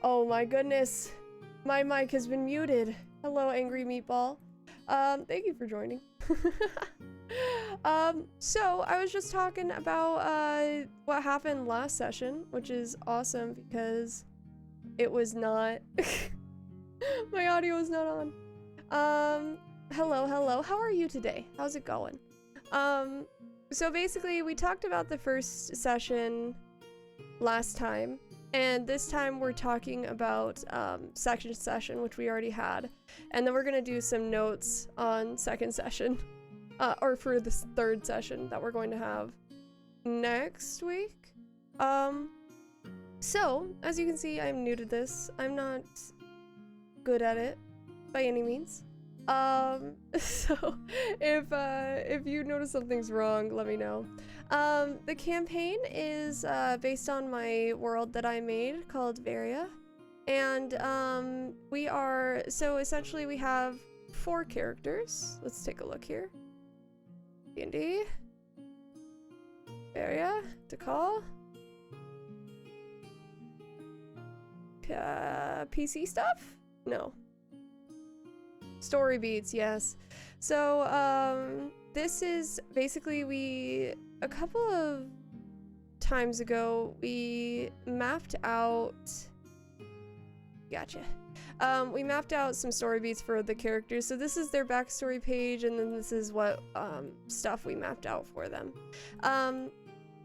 Oh my goodness. My mic has been muted. Hello, Angry Meatball. Thank you for joining. So I was just talking about what happened last session, which is awesome because it was not my audio was not on. Hello, how are you today? How's it going? So basically we talked about the first session last time, and this time we're talking about second session, which we already had, and then we're gonna do some notes on second session, or for this third session that we're going to have next week. So as you can see, I'm new to this. I'm not good at it by any means. So if you notice something's wrong, let me know. The campaign is based on my world that I made called Varia, and so essentially we have 4 characters. Let's take a look here. D&D, Varia, Decall, PC stuff? No. Story beats, yes. So, this is basically a couple of times ago, we mapped out, gotcha. We mapped out some story beats for the characters. So this is their backstory page, and then this is what, stuff we mapped out for them.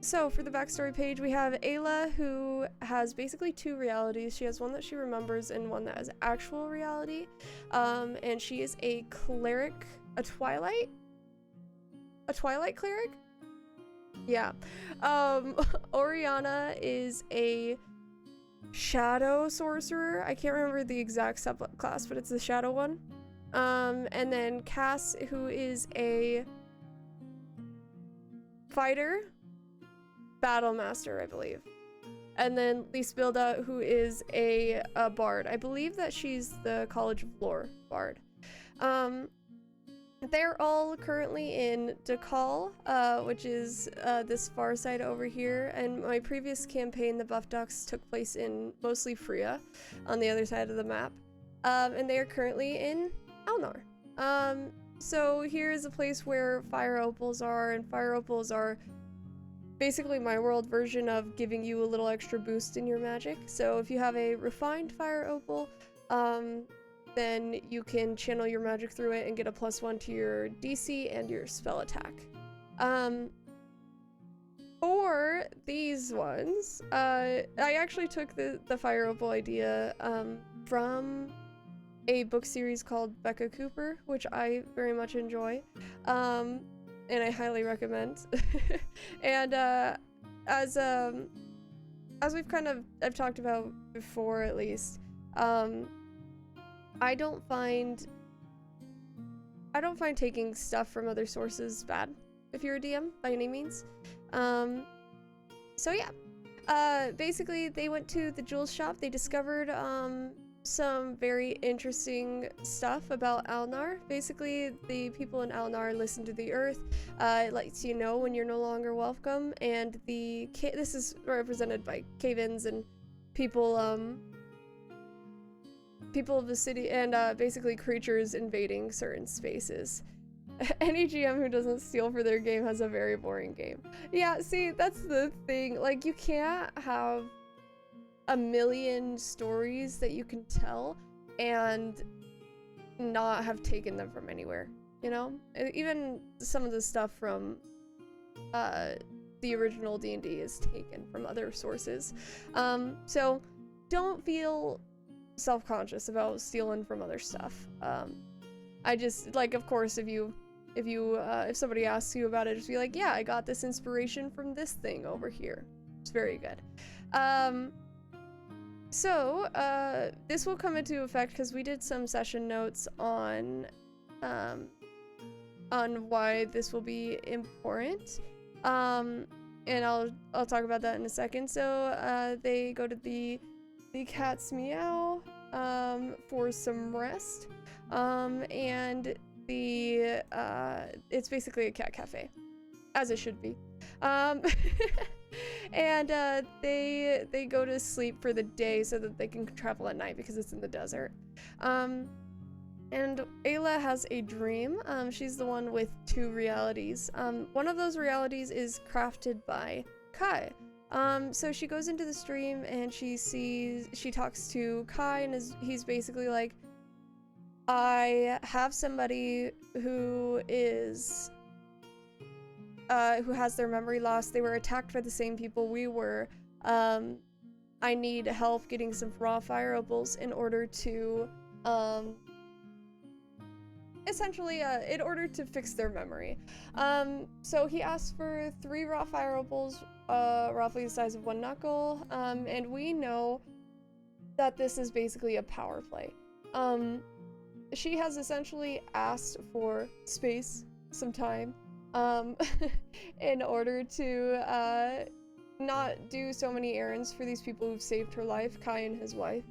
So for the backstory page, we have Ayla, who has basically 2 realities. She has one that she remembers and one that is actual reality. And she is a cleric, a twilight cleric? Yeah. Oriana is a shadow sorcerer. I can't remember the exact subclass, but it's the shadow one. And then Cass, who is a fighter, battle master, I believe. And then Lisbilda, who is a bard. I believe that she's the College of Lore bard. They're all currently in Decall, which is this far side over here. And my previous campaign, the Buff Ducks, took place in mostly Freya, on the other side of the map. And they are currently in Alnar. So here is a place where fire opals are, and fire opals are basically my world version of giving you a little extra boost in your magic. So if you have a refined fire opal, then you can channel your magic through it and get a +1 to your DC and your spell attack. For these ones, I actually took the fire opal idea from a book series called Becca Cooper, which I very much enjoy. And I highly recommend. And as we've I've talked about before, at least, I don't find taking stuff from other sources bad if you're a DM by any means. So yeah, basically they went to the jewels shop. They discovered some very interesting stuff about Alnar. Basically, the people in Alnar listen to the earth. It lets you know when you're no longer welcome, and this is represented by cave-ins and people of the city, and basically creatures invading certain spaces. Any GM who doesn't steal for their game has a very boring game. Yeah, see, that's the thing. Like, you can't have a million stories that you can tell and not have taken them from anywhere, you know? Even some of the stuff from the original D&D is taken from other sources. So don't feel self-conscious about stealing from other stuff. I just, like, of course, if somebody asks you about it, just be like, yeah, I got this inspiration from this thing over here. It's very good. So, this will come into effect because we did some session notes on why this will be important. And I'll talk about that in a second. So, they go to the cat's meow, for some rest. And it's basically a cat cafe, as it should be. And they go to sleep for the day so that they can travel at night because it's in the desert. And Ayla has a dream. She's the one with two realities. One of those realities is crafted by Kai. So she goes into the dream and she talks to Kai, and he's basically like, I have somebody who has their memory lost. They were attacked by the same people we were. I need help getting some raw fire opals in order to, essentially, in order to fix their memory. So he asked for 3 raw fire opals, roughly the size of 1 knuckle, and we know that this is basically a power play. She has essentially asked for space, some time, in order to, not do so many errands for these people who've saved her life, Kai and his wife.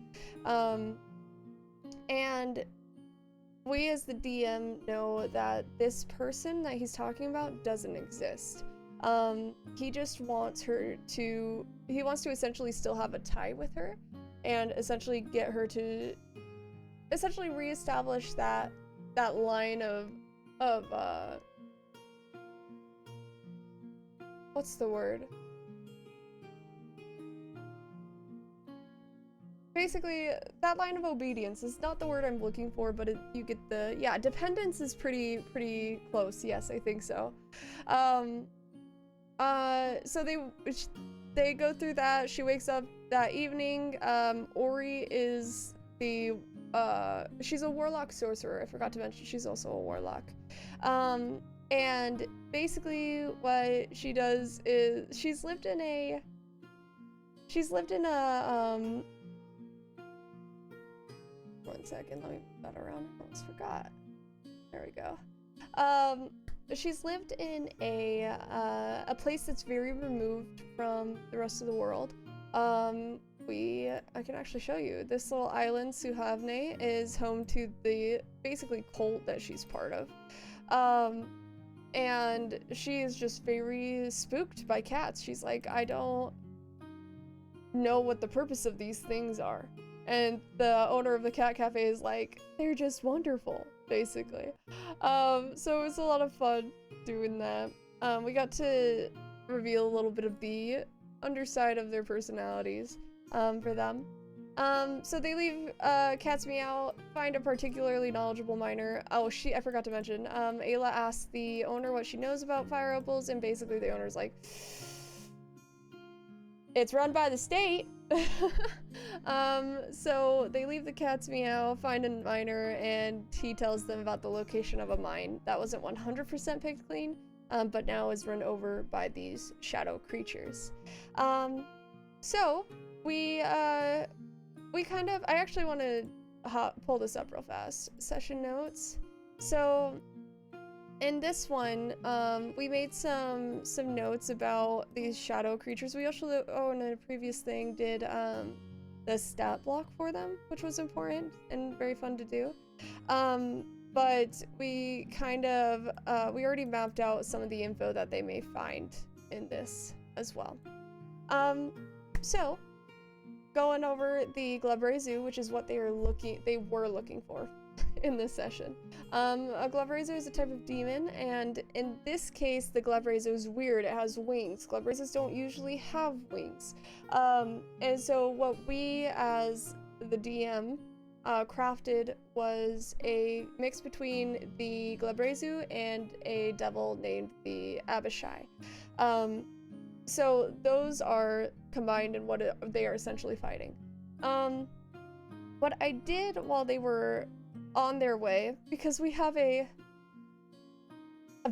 And we as the DM know that this person that he's talking about doesn't exist. He just wants he wants to essentially still have a tie with her and essentially get her to essentially reestablish that line of what's the word? Basically, that line of obedience is not the word I'm looking for, but you get the, yeah, dependence is pretty close. Yes, I think so. So they go through that. She wakes up that evening. Ori is she's a warlock sorcerer. I forgot to mention she's also a warlock. And basically what she does is she's lived in a one second, let me move that around. I almost forgot. There we go. She's lived in a place that's very removed from the rest of the world. I can actually show you. This little island, Suhavne, is home to the basically cult that she's part of. And she is just very spooked by cats. She's like, I don't know what the purpose of these things are. And the owner of the cat cafe is like, they're just wonderful, basically. So it was a lot of fun doing that. We got to reveal a little bit of the underside of their personalities for them. So they leave Cat's Meow, find a particularly knowledgeable miner. Oh, I forgot to mention, Ayla asks the owner what she knows about fire opals, and basically the owner's like, it's run by the state. So they leave the Cat's Meow, find a miner, and he tells them about the location of a mine that wasn't 100% picked clean, but now is run over by these shadow creatures. So we kind of, I actually want to pull this up real fast. Session notes. So in this one, we made some notes about these shadow creatures. We also, in a previous thing, did the stat block for them, which was important and very fun to do. But we kind of, we already mapped out some of the info that they may find in this as well. So, going over the Glabray Zoo, which is what they were looking for in this session. A Glabray Zoo is a type of demon, and in this case, the Glabray Zoo is weird. It has wings. Glabray Zoos don't usually have wings. And so what we, as the DM, crafted was a mix between the Glabray Zoo and a devil named the Abishai. So those are combined in what they are essentially fighting. What I did while they were on their way, because we have a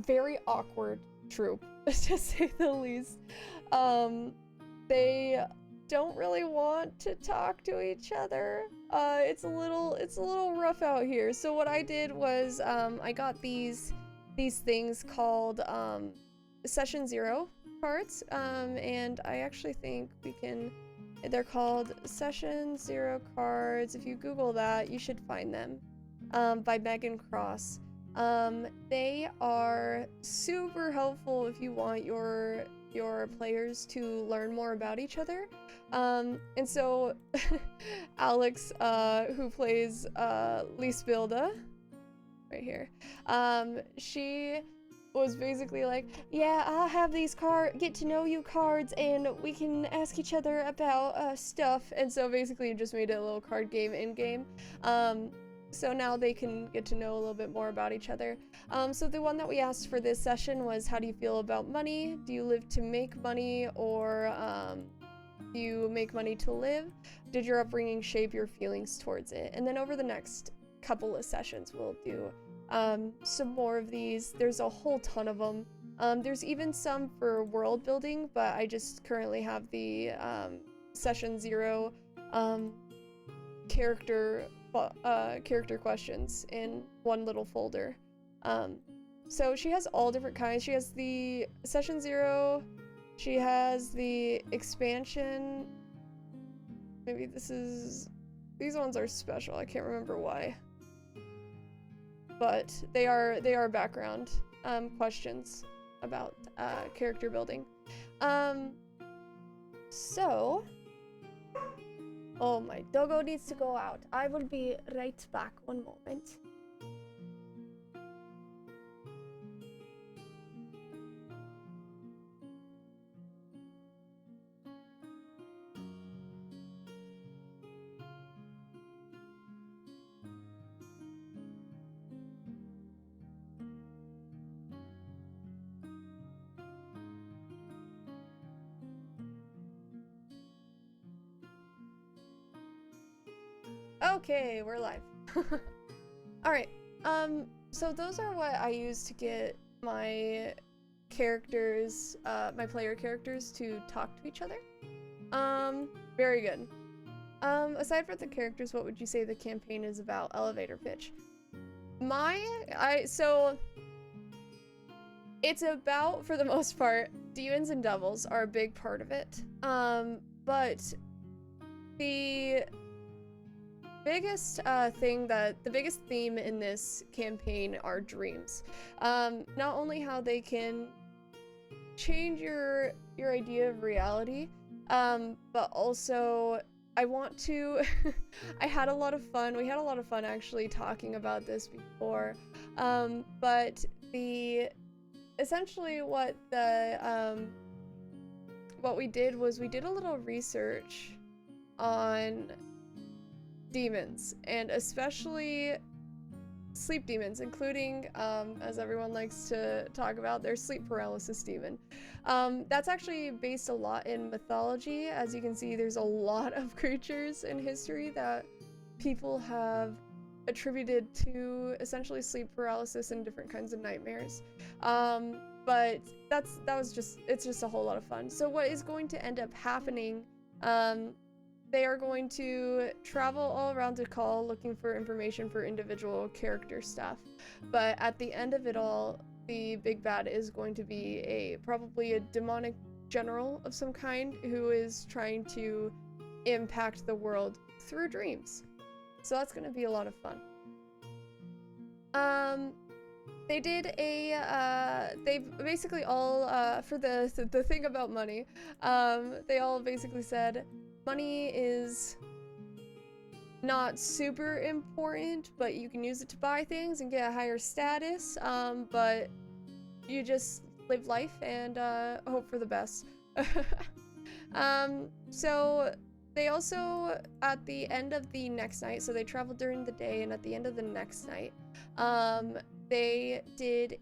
very awkward troop, to say the least. They don't really want to talk to each other. It's a little rough out here. So what I did was I got these things called Session 0 cards, and I actually think they're called Session 0 cards. If you Google that, you should find them, by Megan Cross. They are super helpful if you want your your players to learn more about each other. And so Alex, who plays Lisbilda, right here, she was basically like, yeah, I'll have these get to know you cards, and we can ask each other about stuff. And so basically just made it a little card game in game. So now they can get to know a little bit more about each other. So the one that we asked for this session was, how do you feel about money? Do you live to make money, or do you make money to live? Did your upbringing shape your feelings towards it? And then over the next couple of sessions, we'll do some more of these. There's a whole ton of them. There's even some for world building, but I just currently have the session 0 character questions in one little folder. So she has all different kinds. She has the session 0, she has the expansion. Maybe these ones are special, I can't remember why. But they are background questions about character building. So, oh, my doggo needs to go out. I will be right back. One moment. Okay, we're live. Alright, so those are what I use to get my characters, my player characters to talk to each other. Very good. Aside from the characters, what would you say the campaign is about? Elevator pitch. So it's about, for the most part, demons and devils are a big part of it. But the biggest the biggest theme in this campaign are dreams. Not only how they can change your idea of reality, but also I want to I had a lot of fun. We had a lot of fun actually talking about this before. But essentially what we did was we did a little research on demons, and especially sleep demons, including, as everyone likes to talk about, their sleep paralysis demon. That's actually based a lot in mythology. As you can see, there's a lot of creatures in history that people have attributed to essentially sleep paralysis and different kinds of nightmares. But it's just a whole lot of fun. So what is going to end up happening, they are going to travel all around Tikal looking for information for individual character stuff. But at the end of it all, the big bad is going to be probably a demonic general of some kind who is trying to impact the world through dreams. So that's going to be a lot of fun. They did they basically all, for the thing about money, they all basically said, money is not super important, but you can use it to buy things and get a higher status, but you just live life and hope for the best. So they also, at the end of the next night, so they traveled during the day, and at the end of the next night, they did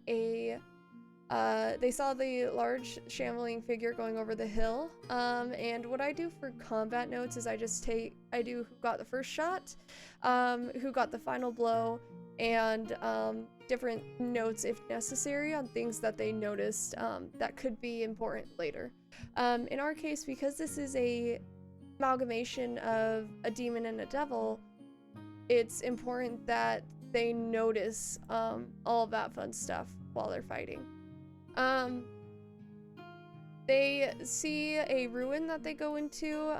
they saw the large shambling figure going over the hill, and what I do for combat notes is I do who got the first shot, who got the final blow, and different notes if necessary on things that they noticed that could be important later. In our case, because this is a amalgamation of a demon and a devil, it's important that they notice all of that fun stuff while they're fighting. They see a ruin that they go into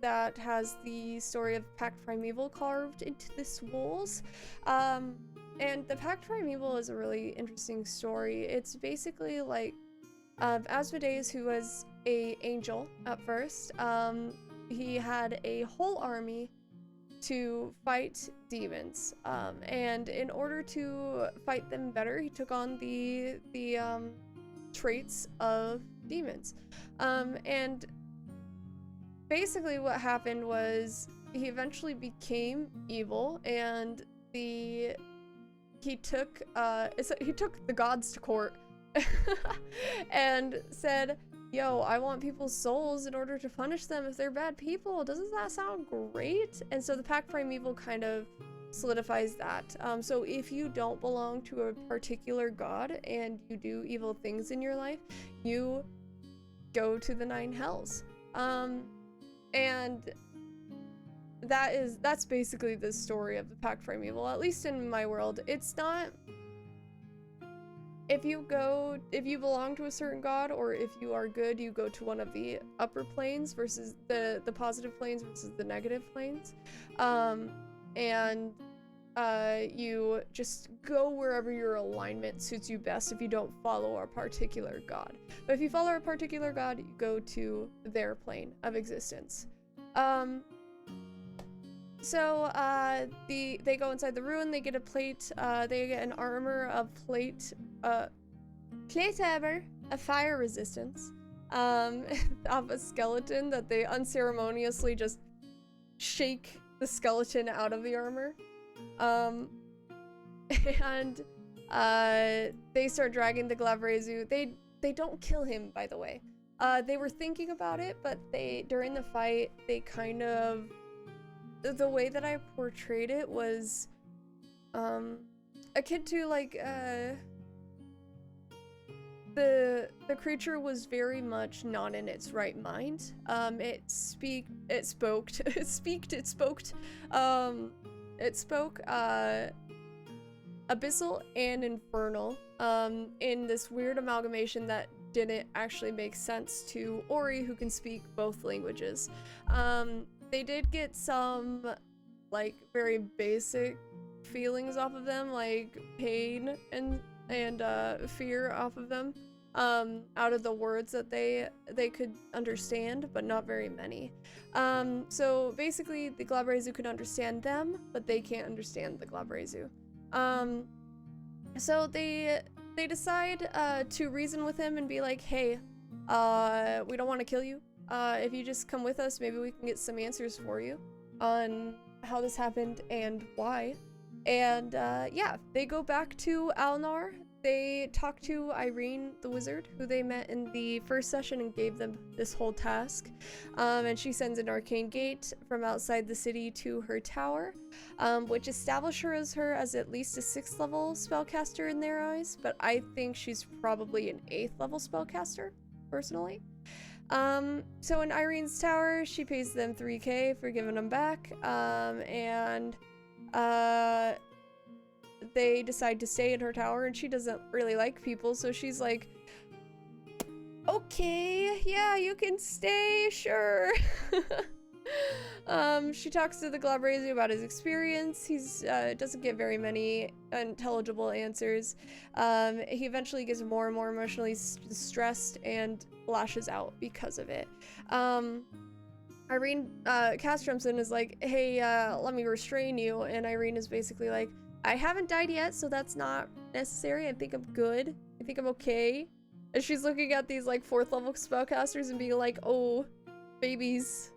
that has the story of Pact Primeval carved into this walls. And the Pact Primeval is a really interesting story. It's basically like of Asmodeus, who was a angel at first. He had a whole army to fight demons, and in order to fight them better, he took on the traits of demons. And basically what happened was he eventually became evil, and he took the gods to court and said, yo, I want people's souls in order to punish them if they're bad people. Doesn't that sound great? And so the Pact Primeval kind of solidifies that. So if you don't belong to a particular god and you do evil things in your life, you go to the 9 hells. And that's basically the story of the Pact Primeval, at least in my world. It's not, if you belong to a certain god, or if you are good, you go to one of the upper planes versus the positive planes versus the negative planes. And you just go wherever your alignment suits you best if you don't follow a particular god. But if you follow a particular god, you go to their plane of existence. So they go inside the ruin, they get a plate, they get an armor of plate armor of fire resistance, of a skeleton that they unceremoniously just shake the skeleton out of the armor. And they start dragging the Glavrezu. They don't kill him, by the way. They were thinking about it, but during the fight, they kind of, the way that I portrayed it was akin to like the creature was very much not in its right mind. It spoke abyssal and infernal in this weird amalgamation that didn't actually make sense to Ori, who can speak both languages. They did get some like very basic feelings off of them, like pain and fear off of them, out of the words that they could understand, but not very many. So basically the Glabrezu could understand them, but they can't understand the Glabrezu. So they decide to reason with him and be like, hey, we don't want to kill you. If you just come with us, maybe we can get some answers for you on how this happened and why. And yeah, they go back to Alnar. They talk to Irene the wizard, who they met in the first session and gave them this whole task. And she sends an arcane gate from outside the city to her tower, which establishes her as at least a 6th level spellcaster in their eyes, but I think she's probably an 8th level spellcaster, personally. So in Irene's tower, she pays them 3k for giving them back, and they decide to stay in her tower, and she doesn't really like people, so she's like, okay, yeah, you can stay, sure. She talks to the Glabrezu about his experience. He's doesn't get very many intelligible answers. He eventually gets more and more emotionally stressed and lashes out because of it. Irene, Cass jumps in and is like, hey, let me restrain you, and Irene is basically like, I haven't died yet, so that's not necessary. I think I'm good. I think I'm okay. And she's looking at these like 4th level spellcasters and being like, oh, babies,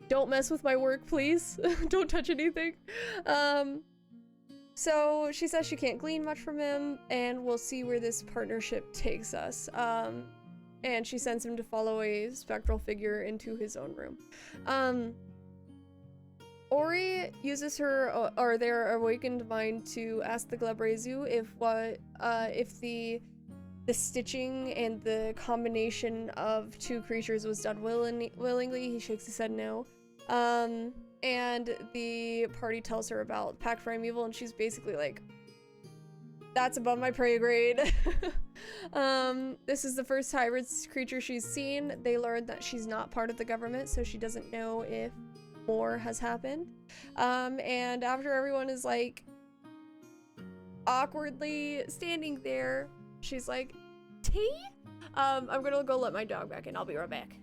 don't mess with my work, please. Don't touch anything. So she says she can't glean much from him, and we'll see where this partnership takes us. And she sends him to follow a spectral figure into his own room. Ori uses her or their awakened mind to ask the Glabrezu if the stitching and the combination of 2 creatures was done willingly. He shakes his head no. And the party tells her about Pact Primeval, and she's basically like, that's above my pay grade. This is the first hybrid creature she's seen. They learned that she's not part of the government, so she doesn't know if more has happened. And after everyone is like awkwardly standing there, she's like, tea? I'm gonna go let my dog back in. I'll be right back.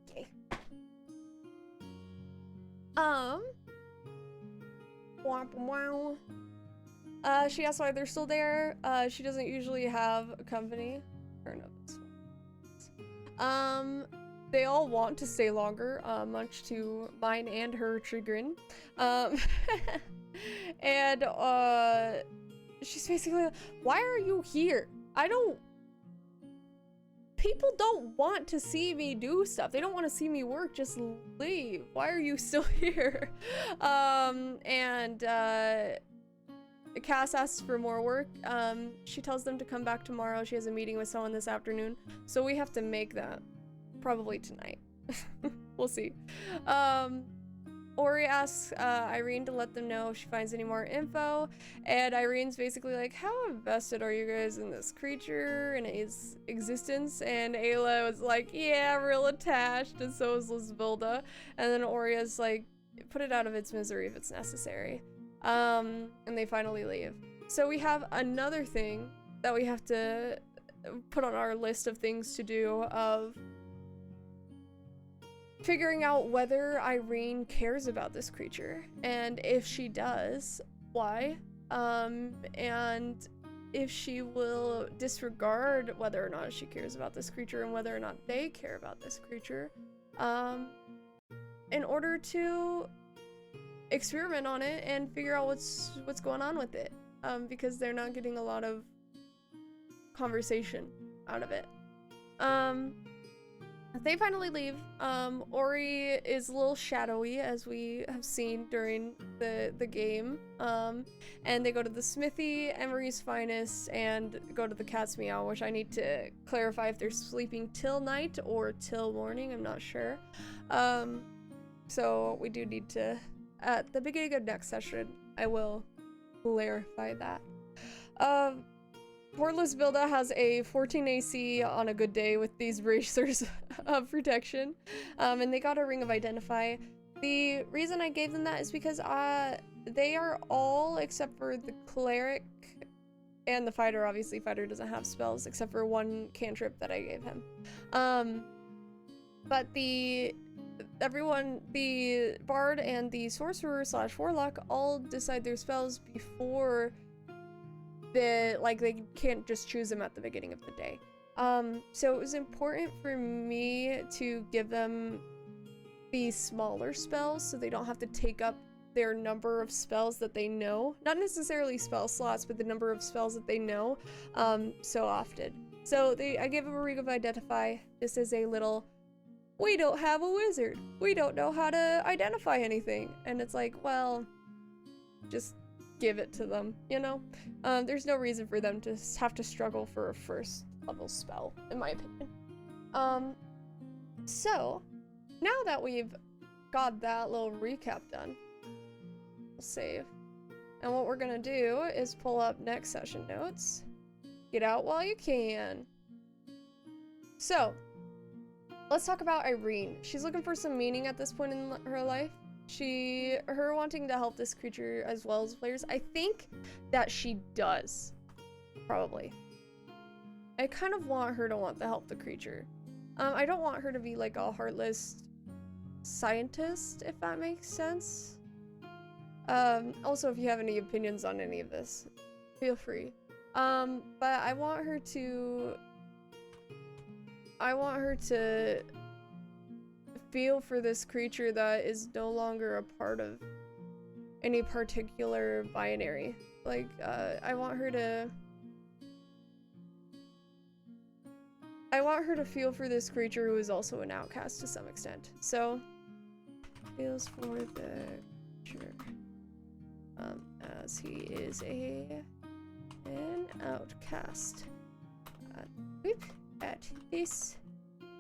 Okay. Wow. She asked why they're still there. She doesn't usually have a company. Or no, this one. They all want to stay longer, much to mine and her chagrin. And, she's basically like, why are you here? People don't want to see me do stuff. They don't want to see me work. Just leave. Why are you still here? Cass asks for more work. She tells them to come back tomorrow. She has a meeting with someone this afternoon. So we have to make that. Probably tonight. We'll see. Ori asks Irene to let them know if she finds any more info, and Irene's basically like, how invested are you guys in this creature and its existence? And Ayla was like, yeah, real attached, and so is Lisvilda. And then Ori is like, put it out of its misery if it's necessary. And they finally leave. So we have another thing that we have to put on our list of things to do of figuring out whether Irene cares about this creature, and if she does, why, and if she will disregard whether or not she cares about this creature and whether or not they care about this creature, in order to experiment on it and figure out what's going on with it, because they're not getting a lot of conversation out of it. They finally leave. Ori is a little shadowy, as we have seen during the game. And they go to the smithy, Emery's Finest, and go to the Cat's Meow, which I need to clarify if they're sleeping till night or till morning. I'm not sure. So we do need to, at the beginning of next session, I will clarify that. Poor Lisvilda has a 14 AC on a good day with these bracers of protection, and they got a Ring of Identify. The reason I gave them that is because they are all, except for the Cleric and the Fighter. Obviously, Fighter doesn't have spells except for one cantrip that I gave him. But the Bard and the Sorcerer / Warlock all decide their spells before they can't just choose them at the beginning of the day. So it was important for me to give them the smaller spells so they don't have to take up their number of spells that they know. Not necessarily spell slots, but the number of spells that they know so often. So I gave them a Ring of Identify. This is a little, we don't have a wizard. We don't know how to identify anything. And it's like, well, just give it to them, you know? There's no reason for them to have to struggle for a first level spell, in my opinion. So, now that we've got that little recap done, we'll save. And what we're gonna do is pull up next session notes. Get out while you can. So, let's talk about Irene. She's looking for some meaning at this point in her life. Her wanting to help this creature as well as players, I think that she does, probably. I kind of want her to want to help the creature. I don't want her to be like a heartless scientist, if that makes sense. Also, if you have any opinions on any of this, feel free. But I want her to feel for this creature that is no longer a part of any particular binary. Like, I want her to feel for this creature who is also an outcast to some extent. So, feels for the creature, as he is an outcast. At this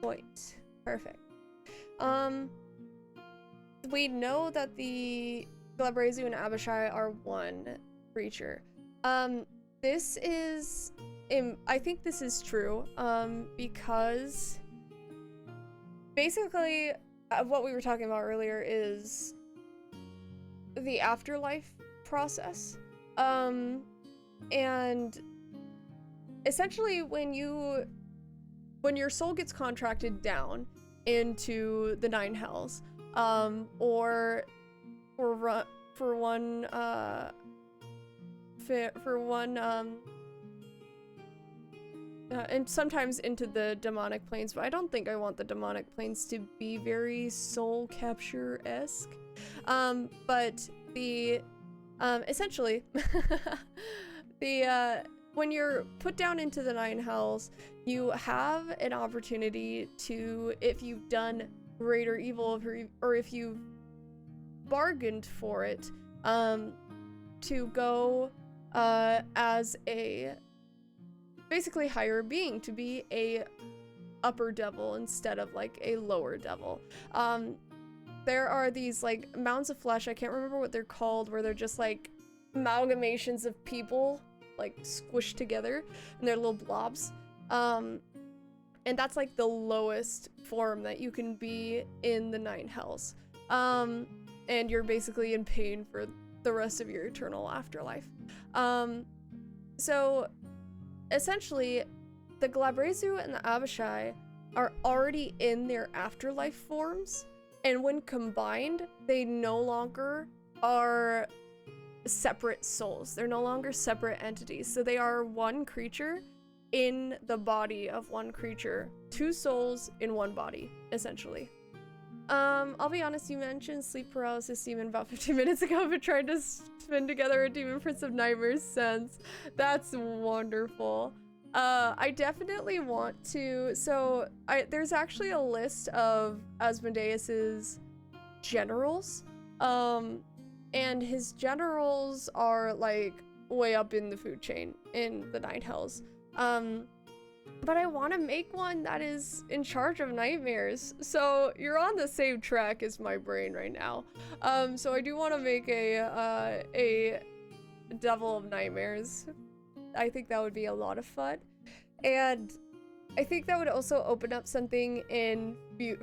point. Perfect. We know that the Glabrezu and Abishai are one creature. This is, I think this is true, because basically what we were talking about earlier is the afterlife process. And essentially when your soul gets contracted down into the nine hells, or for one and sometimes into the demonic planes, but I don't think I want the demonic planes to be very soul capture-esque. But the essentially the when you're put down into the nine hells, you have an opportunity to, if you've done greater evil, or if you've bargained for it, to go as a basically higher being, to be a upper devil instead of like a lower devil. There are these like mounds of flesh, I can't remember what they're called, where they're just like amalgamations of people like squished together and they're little blobs. And that's like the lowest form that you can be in the nine hells. And you're basically in pain for the rest of your eternal afterlife. So essentially the Glabrezu and the Abishai are already in their afterlife forms, and when combined, they no longer are separate souls. They're no longer separate entities. So they are one creature in the body of one creature. Two souls in one body, essentially. I'll be honest, you mentioned sleep paralysis demon about 15 minutes ago, but tried to spin together a Demon Prince of Nightmares sense. That's wonderful. I definitely want to, so there's actually a list of Asmodeus's generals, and his generals are like way up in the food chain in the nine hells. But I want to make one that is in charge of nightmares. So you're on the same track as my brain right now. So I do want to make a devil of nightmares. I think that would be a lot of fun. And I think that would also open up something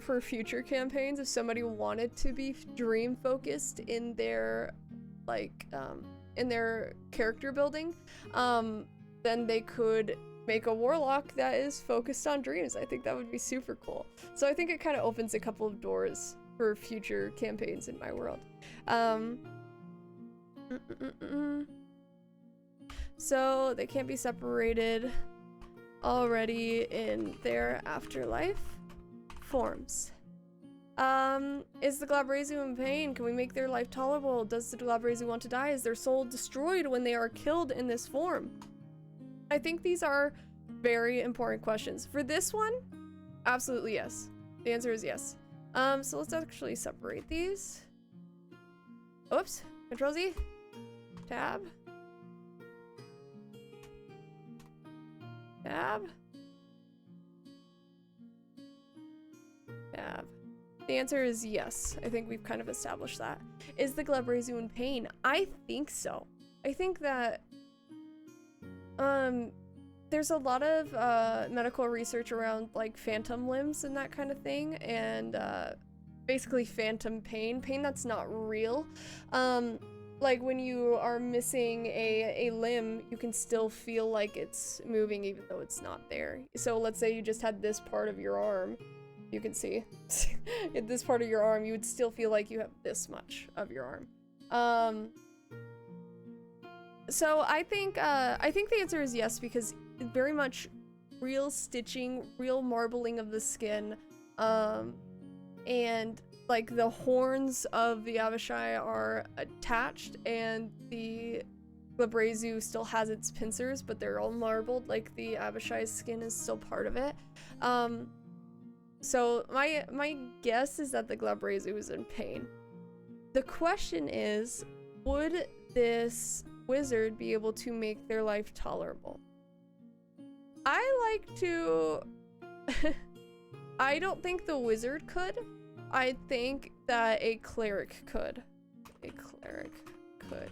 for future campaigns. If somebody wanted to be dream focused in their in their character building, then they could make a warlock that is focused on dreams. I think that would be super cool. So I think it kind of opens a couple of doors for future campaigns in my world. So they can't be separated already in their afterlife forms. Is the Glabrezu in pain? Can we make their life tolerable? Does the Glabrezu want to die? Is their soul destroyed when they are killed in this form? I think these are very important questions. For this one, absolutely yes. The answer is yes. So let's actually separate these. Oops. Control Z. Tab. Tab. Tab. The answer is yes. I think we've kind of established that. Is the Glabrezu in pain? I think so. I think that there's a lot of medical research around like phantom limbs and that kind of thing, and basically phantom pain that's not real. Like when you are missing a limb, you can still feel like it's moving even though it's not there. So let's say you just had this part of your arm, you can see in this part of your arm, you would still feel like you have this much of your arm. So I think the answer is yes, because very much real stitching, real marbling of the skin, and like the horns of the Abishai are attached, and the Glabrezu still has its pincers, but they're all marbled, like the Abishai's skin is still part of it. So my guess is that the Glabrezu is in pain. The question is, would this wizard be able to make their life tolerable? I like to I don't think the wizard could, I think that a cleric could. A cleric could.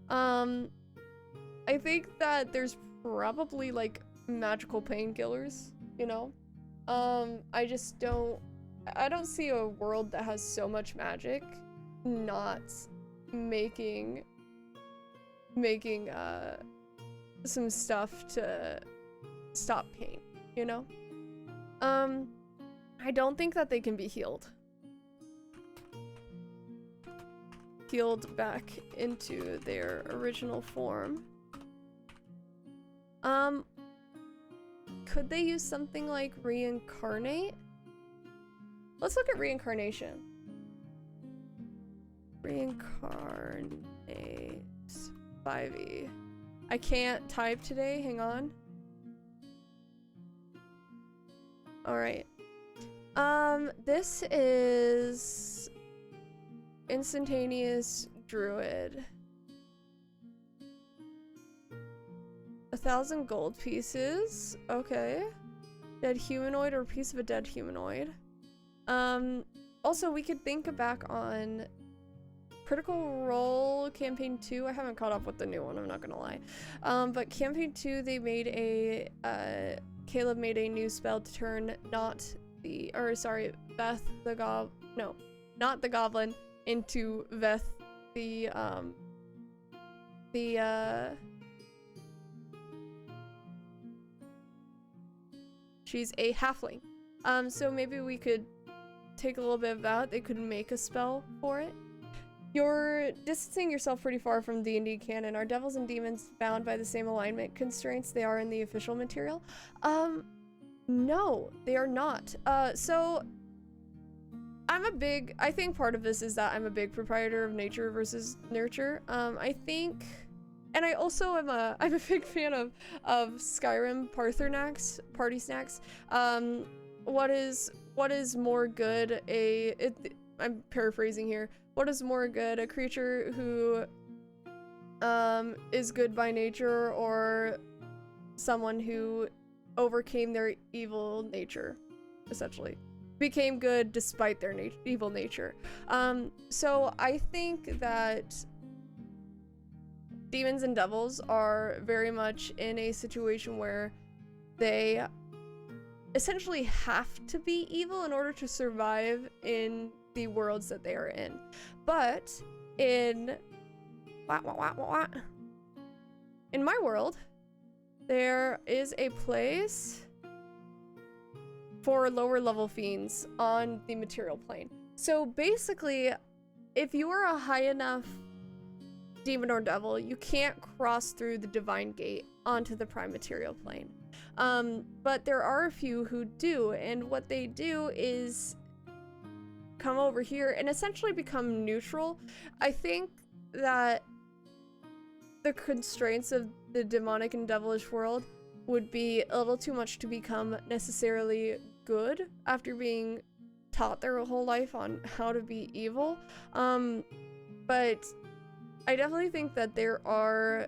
I think that there's probably like magical painkillers, you know? I just don't see a world that has so much magic not making some stuff to stop pain, you know? I don't think that they can be healed back into their original form. Could they use something like reincarnate? Let's look at reincarnation. Reincarnate 5e. I can't type today, hang on. Alright. This is instantaneous druid. 1,000 gold pieces. Okay. Dead humanoid or piece of a dead humanoid. Also we could think back on Critical Role Campaign 2. I haven't caught up with the new one, I'm not gonna lie. But Campaign 2, they made a, Caleb made a new spell to turn Beth the not the goblin, into Veth she's a halfling. So maybe we could take a little bit of that. They could make a spell for it. You're distancing yourself pretty far from D&D canon. Are devils and demons bound by the same alignment constraints they are in the official material? No, they are not. So I think part of this is that I'm a big proprietor of nature versus nurture. I think, and I also am I'm a big fan of Skyrim party snacks. What is more good? I'm paraphrasing here. What is more good? A creature who is good by nature, or someone who overcame their evil nature, essentially? Became good despite their evil nature. So I think that demons and devils are very much in a situation where they essentially have to be evil in order to survive in the worlds that they are in. But in my world, there is a place for lower level fiends on the material plane. So basically, if you are a high enough demon or devil, you can't cross through the divine gate onto the prime material plane. But there are a few who do, and what they do is come over here and essentially become neutral. I think that the constraints of the demonic and devilish world would be a little too much to become necessarily good after being taught their whole life on how to be evil. But I definitely think that there are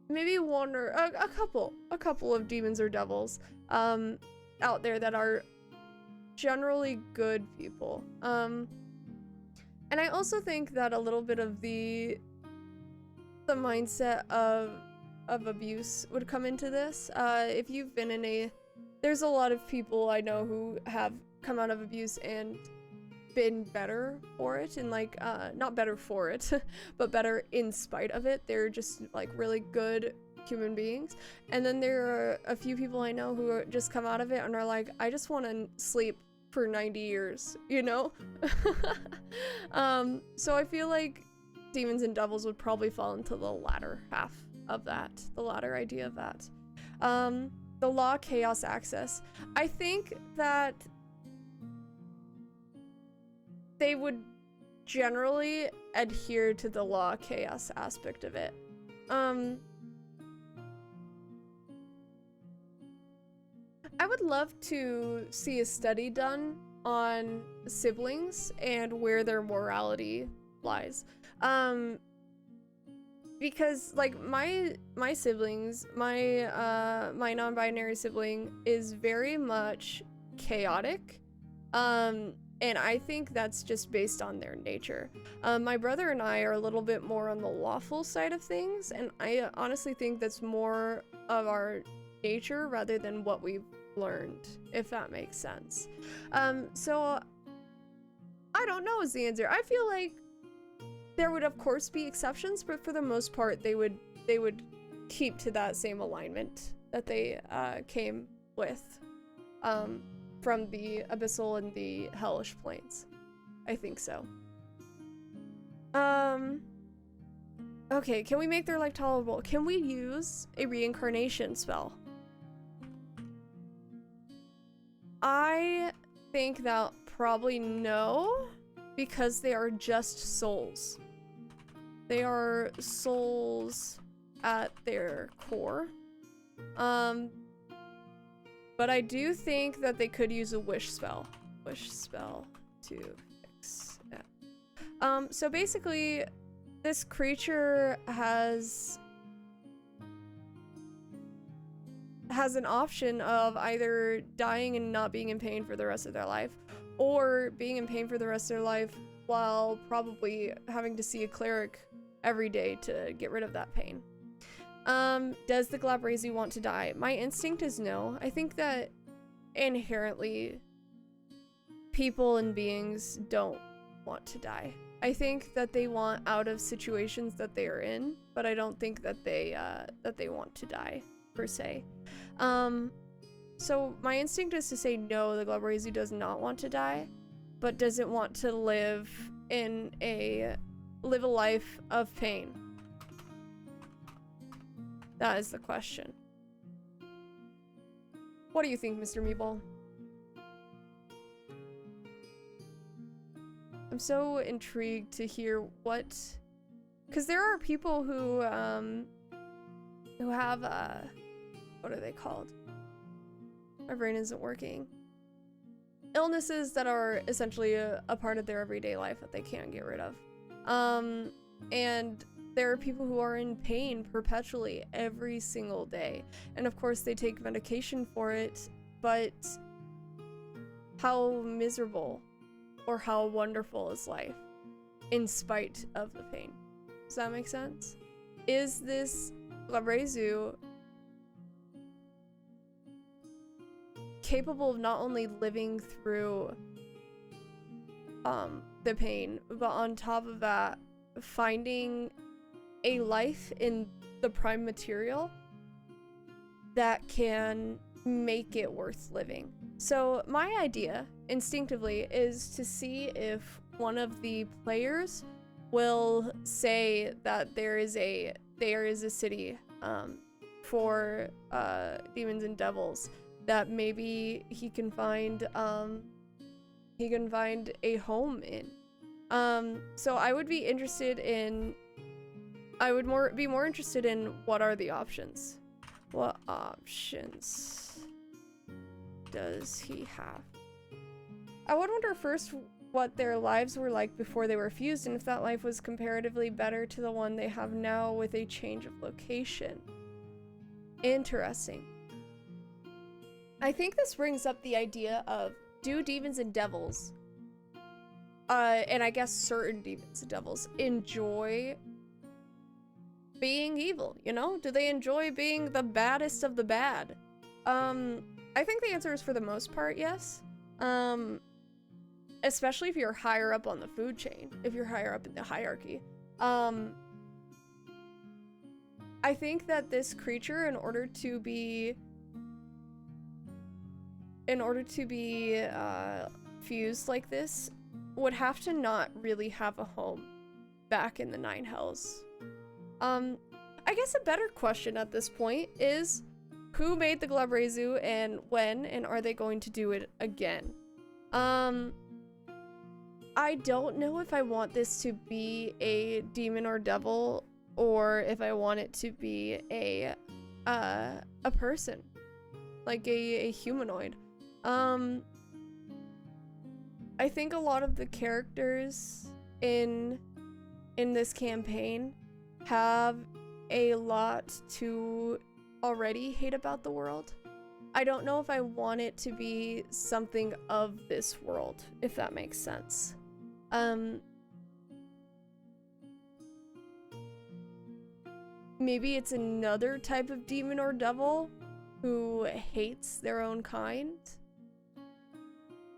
maybe one or a couple of demons or devils out there that are generally good people. And I also think that a little bit of the mindset of abuse would come into this. If you've been in there's a lot of people I know who have come out of abuse and been better for it, and like not better for it but better in spite of it. They're just like really good human beings. And then there are a few people I know who just come out of it and are like, I just want to sleep for 90 years, you know? So I feel like demons and devils would probably fall into the latter half of that, the latter idea of that. The law chaos access. I think that they would generally adhere to the law chaos aspect of it. I would love to see a study done on siblings and where their morality lies. Because like my siblings, my non-binary sibling is very much chaotic. And I think that's just based on their nature. My brother and I are a little bit more on the lawful side of things, and I honestly think that's more of our nature rather than what we've learned, if that makes sense. So I don't know is the answer. I feel like there would of course be exceptions, but for the most part they would keep to that same alignment that they came with from the abyssal and the hellish planes. I think so. Okay, can we make their life tolerable? Can we use a reincarnation spell? I think that probably no, because they are just souls. They are souls at their core. But I do think that they could use a wish spell. Wish spell to fix it. So basically, this creature has an option of either dying and not being in pain for the rest of their life, or being in pain for the rest of their life while probably having to see a cleric every day to get rid of that pain. Does the Glabrazu want to die? My instinct is no. I think that inherently people and beings don't want to die. I think that they want out of situations that they are in, but I don't think that they want to die per se. So my instinct is to say no, the Glabrazu does not want to die, but doesn't want to live a life of pain. That is the question. What do you think, Mr. Meeple? I'm so intrigued to hear what, because there are people who have what are they called? My brain isn't working. Illnesses that are essentially a part of their everyday life that they can't get rid of. And there are people who are in pain perpetually every single day. And of course they take medication for it, but how miserable or how wonderful is life in spite of the pain? Does that make sense? Is this Glabrazu capable of not only living through the pain, but on top of that, finding a life in the prime material that can make it worth living? So my idea, instinctively, is to see if one of the players will say that there is a city for demons and devils that maybe he can find a home in. So I would be interested in, be more interested in what are the options. What options does he have? I would wonder first what their lives were like before they were fused, and if that life was comparatively better to the one they have now with a change of location. Interesting. I think this brings up the idea of, do demons and devils, and I guess certain demons and devils, enjoy being evil, you know? Do they enjoy being the baddest of the bad? I think the answer is for the most part, yes. Especially if you're higher up on the food chain, if you're higher up in the hierarchy. I think that this creature, in order to be fused like this, would have to not really have a home back in the Nine Hells. I guess a better question at this point is, who made the Glabrazu and when, and are they going to do it again? I don't know if I want this to be a demon or devil, or if I want it to be a person, like a humanoid. I think a lot of the characters in this campaign have a lot to already hate about the world. I don't know if I want it to be something of this world, if that makes sense. Maybe it's another type of demon or devil who hates their own kind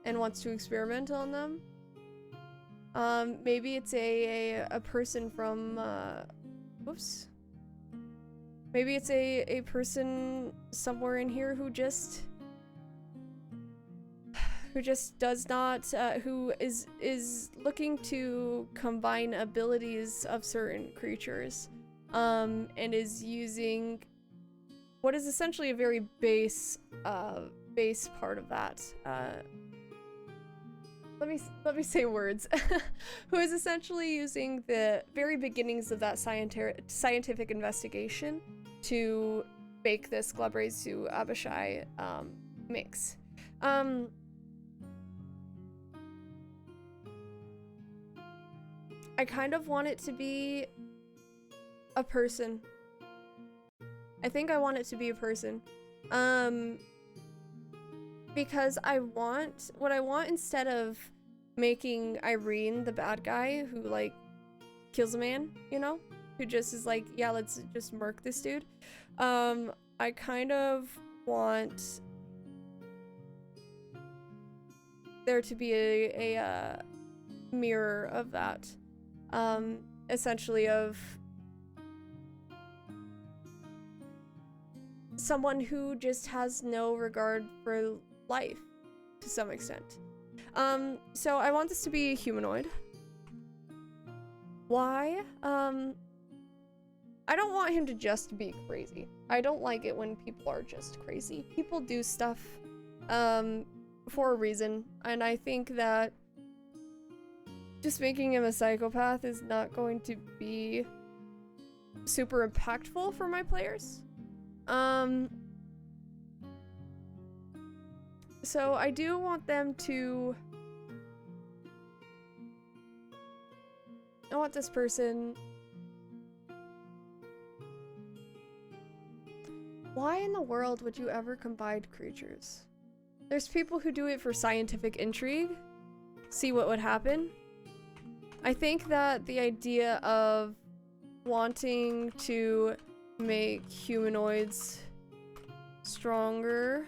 and wants to experiment on them. Maybe it's a person from, whoops. Maybe it's a person somewhere in here who just does not, who is looking to combine abilities of certain creatures, and is using what is essentially a very base part of that. Let me say words. Who is essentially using the very beginnings of that scientific investigation to bake this Glabrezu Abishai mix. I kind of want it to be a person. I think I want it to be a person. Because what I want instead of making Irene the bad guy who like kills a man, you know? Who just is like, yeah, let's just murk this dude. I kind of want there to be a mirror of that. Essentially of someone who just has no regard for life to some extent. So I want this to be a humanoid. Why? I don't want him to just be crazy. I don't like it when people are just crazy. People do stuff for a reason, and I think that just making him a psychopath is not going to be super impactful for my players. So I do want them to... I want this person... Why in the world would you ever combine creatures? There's people who do it for scientific intrigue. See what would happen. I think that the idea of wanting to make humanoids stronger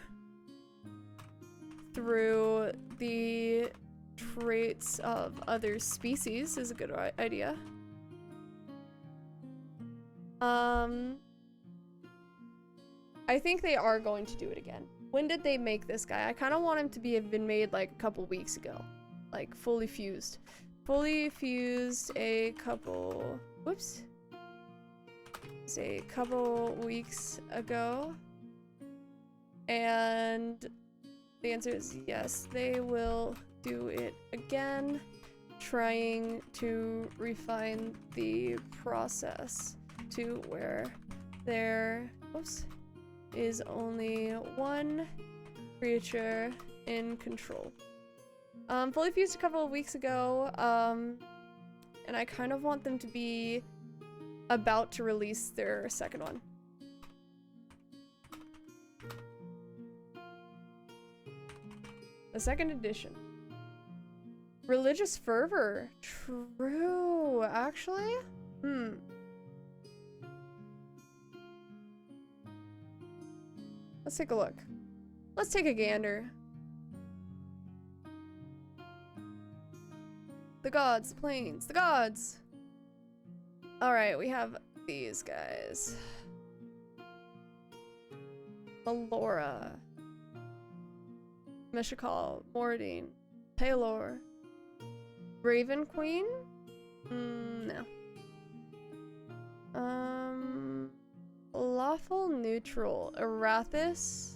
through the traits of other species is a good idea. I think they are going to do it again. When did they make this guy? I kind of want him to have been made like a couple weeks ago. Like fully fused. Fully fused a couple... Whoops. Say a couple weeks ago. And the answer is yes, they will do it again, trying to refine the process to where there is only one creature in control. Fully fused a couple of weeks ago, and I kind of want them to be about to release their second one. The second edition. Religious fervor. True, actually? Let's take a look. Let's take a gander. The gods, the planes, the gods! Alright, we have these guys. Melora. Meshakal, Mordine, Palor, Raven Queen? No. Lawful neutral. Arathis.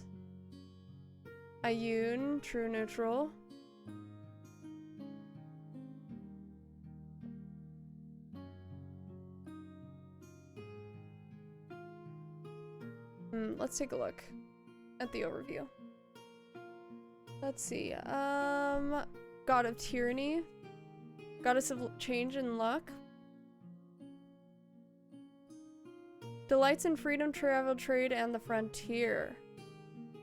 Ayun, true neutral. Let's take a look at the overview. Let's see. God of Tyranny. Goddess of Change and Luck. Delights in freedom, travel, trade, and the frontier.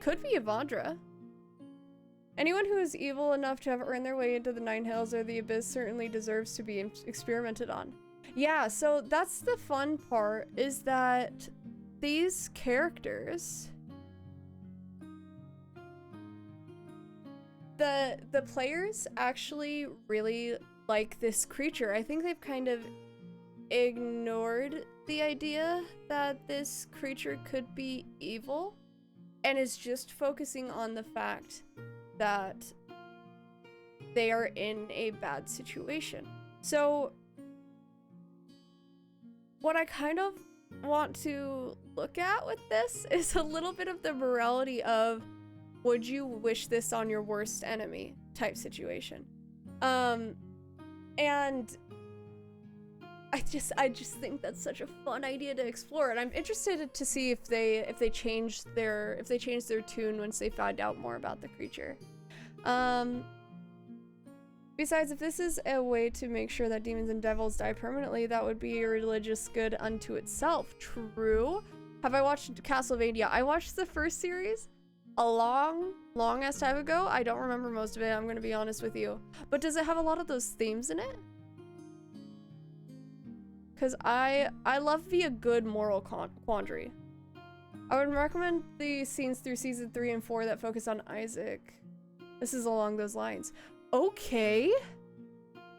could be Evandra. Anyone who is evil enough to have earned their way into the Nine Hells or the Abyss certainly deserves to be experimented on. Yeah, so that's the fun part, is that these characters, the players actually really like this creature. I think they've kind of ignored the idea that this creature could be evil and is just focusing on the fact that they are in a bad situation. So what I kind of want to look at with this is a little bit of the morality of, would you wish this on your worst enemy type situation. And I just think that's such a fun idea to explore, and I'm interested to see if they change their tune once they find out more about the creature. Besides, if this is a way to make sure that demons and devils die permanently, that would be a religious good unto itself. True. Have I watched Castlevania? I watched the first series a long ass time ago. I don't remember most of it, I'm gonna be honest with you. But does it have a lot of those themes in it? Because I love a good moral quandary. I would recommend the scenes through season 3 and 4 that focus on Isaac. This is along those lines. Okay.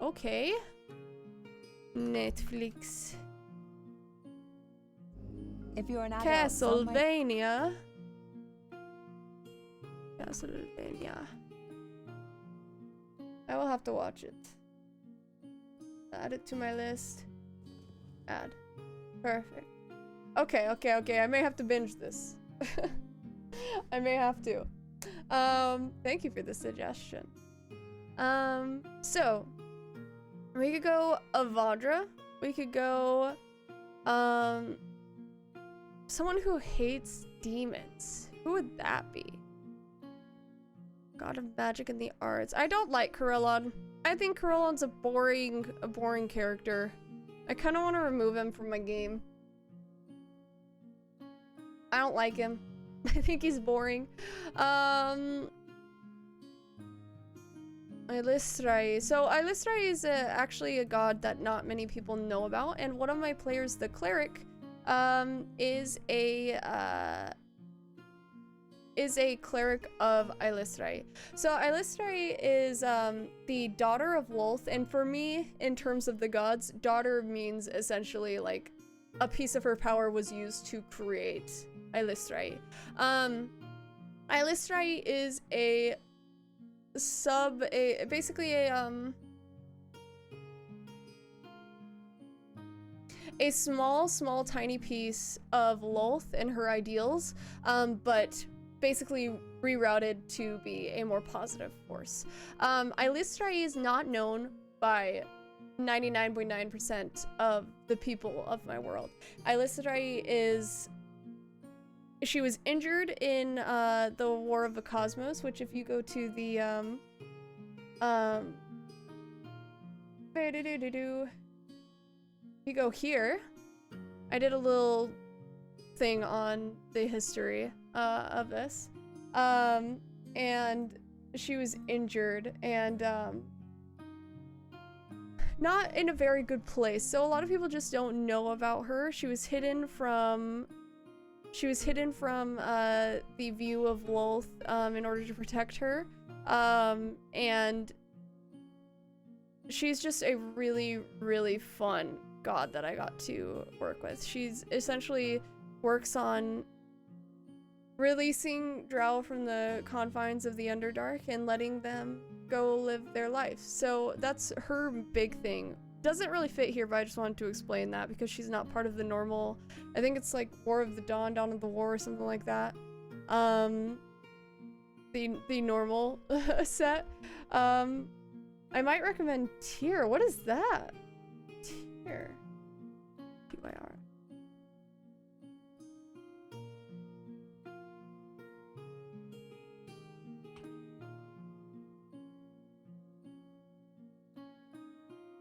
Okay. Netflix. If you're an adult, Castlevania. Castlevania. I will have to watch it. Add it to my list. Add. Perfect. Okay. I may have to binge this. I may have to. Thank you for the suggestion. So we could go Evandra. We could go someone who hates demons. Who would that be? God of magic and the arts. I don't like Corellon. I think Corellon's a boring character. I kind of want to remove him from my game. I don't like him. I think he's boring. Ilistrai. So Ilistrai is actually a god that not many people know about, and one of my players, the cleric, is a cleric of Ilistrai. So Ilistrai is the daughter of Lolth, and for me, in terms of the gods, daughter means essentially like a piece of her power was used to create Ilistrai. Ilistrai is basically a small tiny piece of Lolth and her ideals, but basically rerouted to be a more positive force. Ilistrai is not known by 99.9% of the people of my world. Ilistrai she was injured in the War of the Cosmos, which if you go to the you go here, I did a little thing on the history of this, and she was injured and not in a very good place, so a lot of people just don't know about her. She was hidden from the view of Lolth in order to protect her, and she's just a really fun god that I got to work with. She's essentially works on releasing Drow from the confines of the Underdark and letting them go live their life. So that's her big thing. Doesn't really fit here, but I just wanted to explain that because she's not part of the normal, I think it's like War of the Dawn, Dawn of the War, or something like that. The normal set. I might recommend Tyr. What is that? Tyr. Tyr.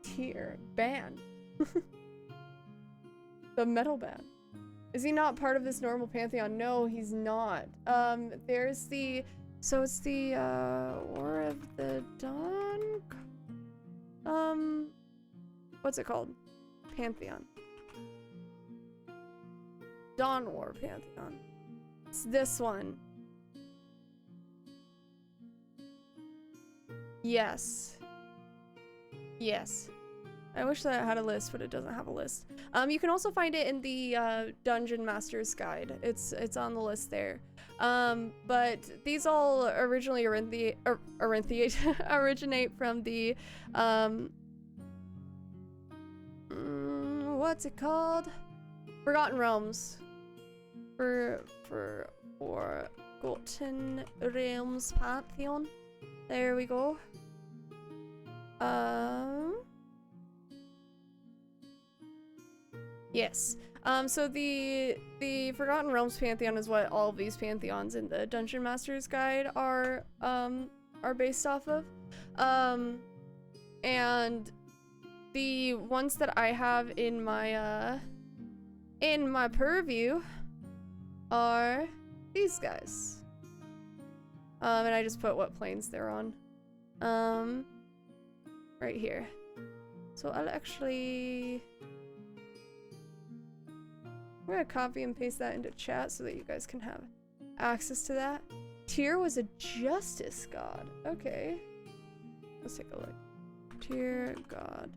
Tyr band. The metal band. Is he not part of this normal pantheon? No, he's not. There's the... So it's the, War of the Dawn? What's it called? Pantheon. Dawn War Pantheon. It's this one. Yes. Yes. I wish that it had a list, but it doesn't have a list. You can also find it in the Dungeon Master's Guide. It's on the list there. But these all originally originate from the what's it called? Forgotten Realms. Forgotten Realms Pantheon. There we go. Yes. So the Forgotten Realms Pantheon is what all of these pantheons in the Dungeon Master's Guide are based off of. And the ones that I have in my purview are these guys. And I just put what planes they're on. Right here. So I'll actually... I'm gonna copy and paste that into chat so that you guys can have access to that. Tyr was a justice god. Okay. Let's take a look. Tyr god.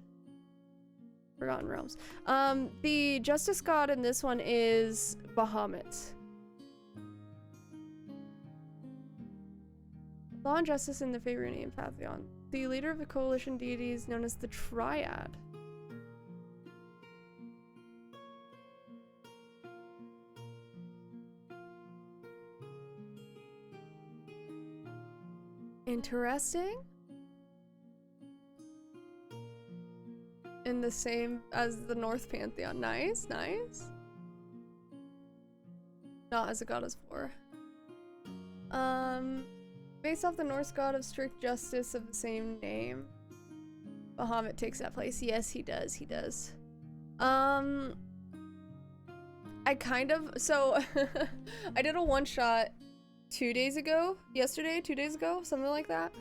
Forgotten Realms. The justice god in this one is Bahamut. Law and justice in the Faerunian Pantheon. The leader of the coalition deities known as the Triad. Interesting. In the same as the North Pantheon. Nice, nice. Not as a god of war. Based off the Norse god of strict justice of the same name. Bahamut takes that place. Yes, he does. He does. I kind of... So, I did a one-shot 2 days ago. Yesterday? 2 days ago? Something like that.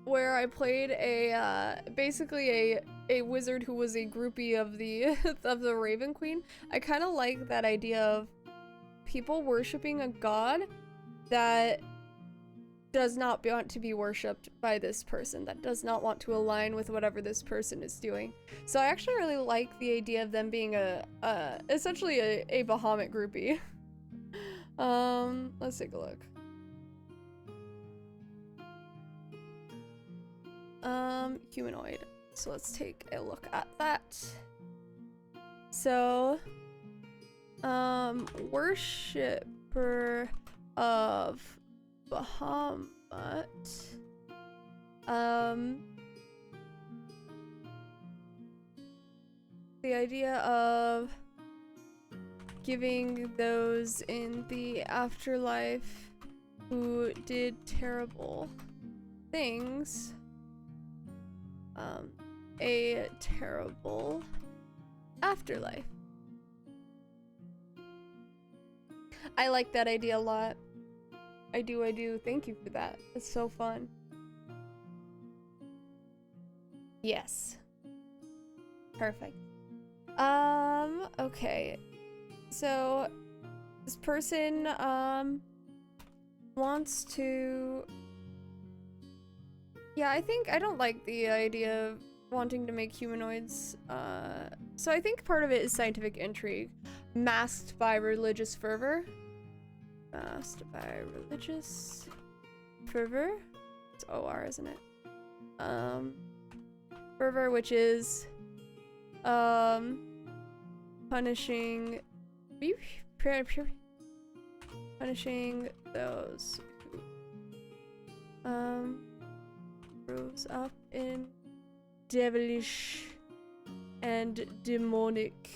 Where I played a... basically a wizard who was a groupie of the of the Raven Queen. I kind of like that idea of people worshipping a god that does not want to be worshipped by this person, that does not want to align with whatever this person is doing. So I actually really like the idea of them being essentially a Bahamut groupie. Let's take a look. Humanoid. So let's take a look at that. So, worshipper of Bahamut. The idea of giving those in the afterlife who did terrible things a terrible afterlife. I like that idea a lot. I do. Thank you for that. It's so fun. Yes. Perfect. Okay. So this person wants to... Yeah, I don't like the idea of wanting to make humanoids. So I think part of it is scientific intrigue, masked by religious fervor. Masked by religious fervor. It's OR, isn't it? Fervor, which is punishing those who rose up in devilish and demonic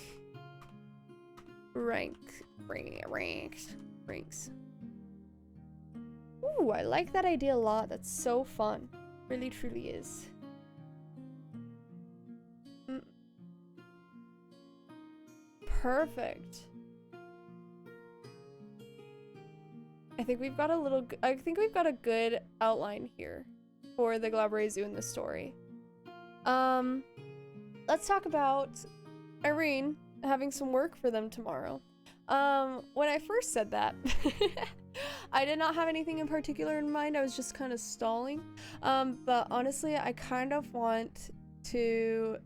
ranks. Ooh, I like that idea a lot. That's so fun. Really, truly is. Perfect. I think we've got a good outline here for the Glabre Zoo in the story. Let's talk about Irene having some work for them tomorrow. When I first said that, I did not have anything in particular in mind. I was just kind of stalling. But honestly, I kind of want to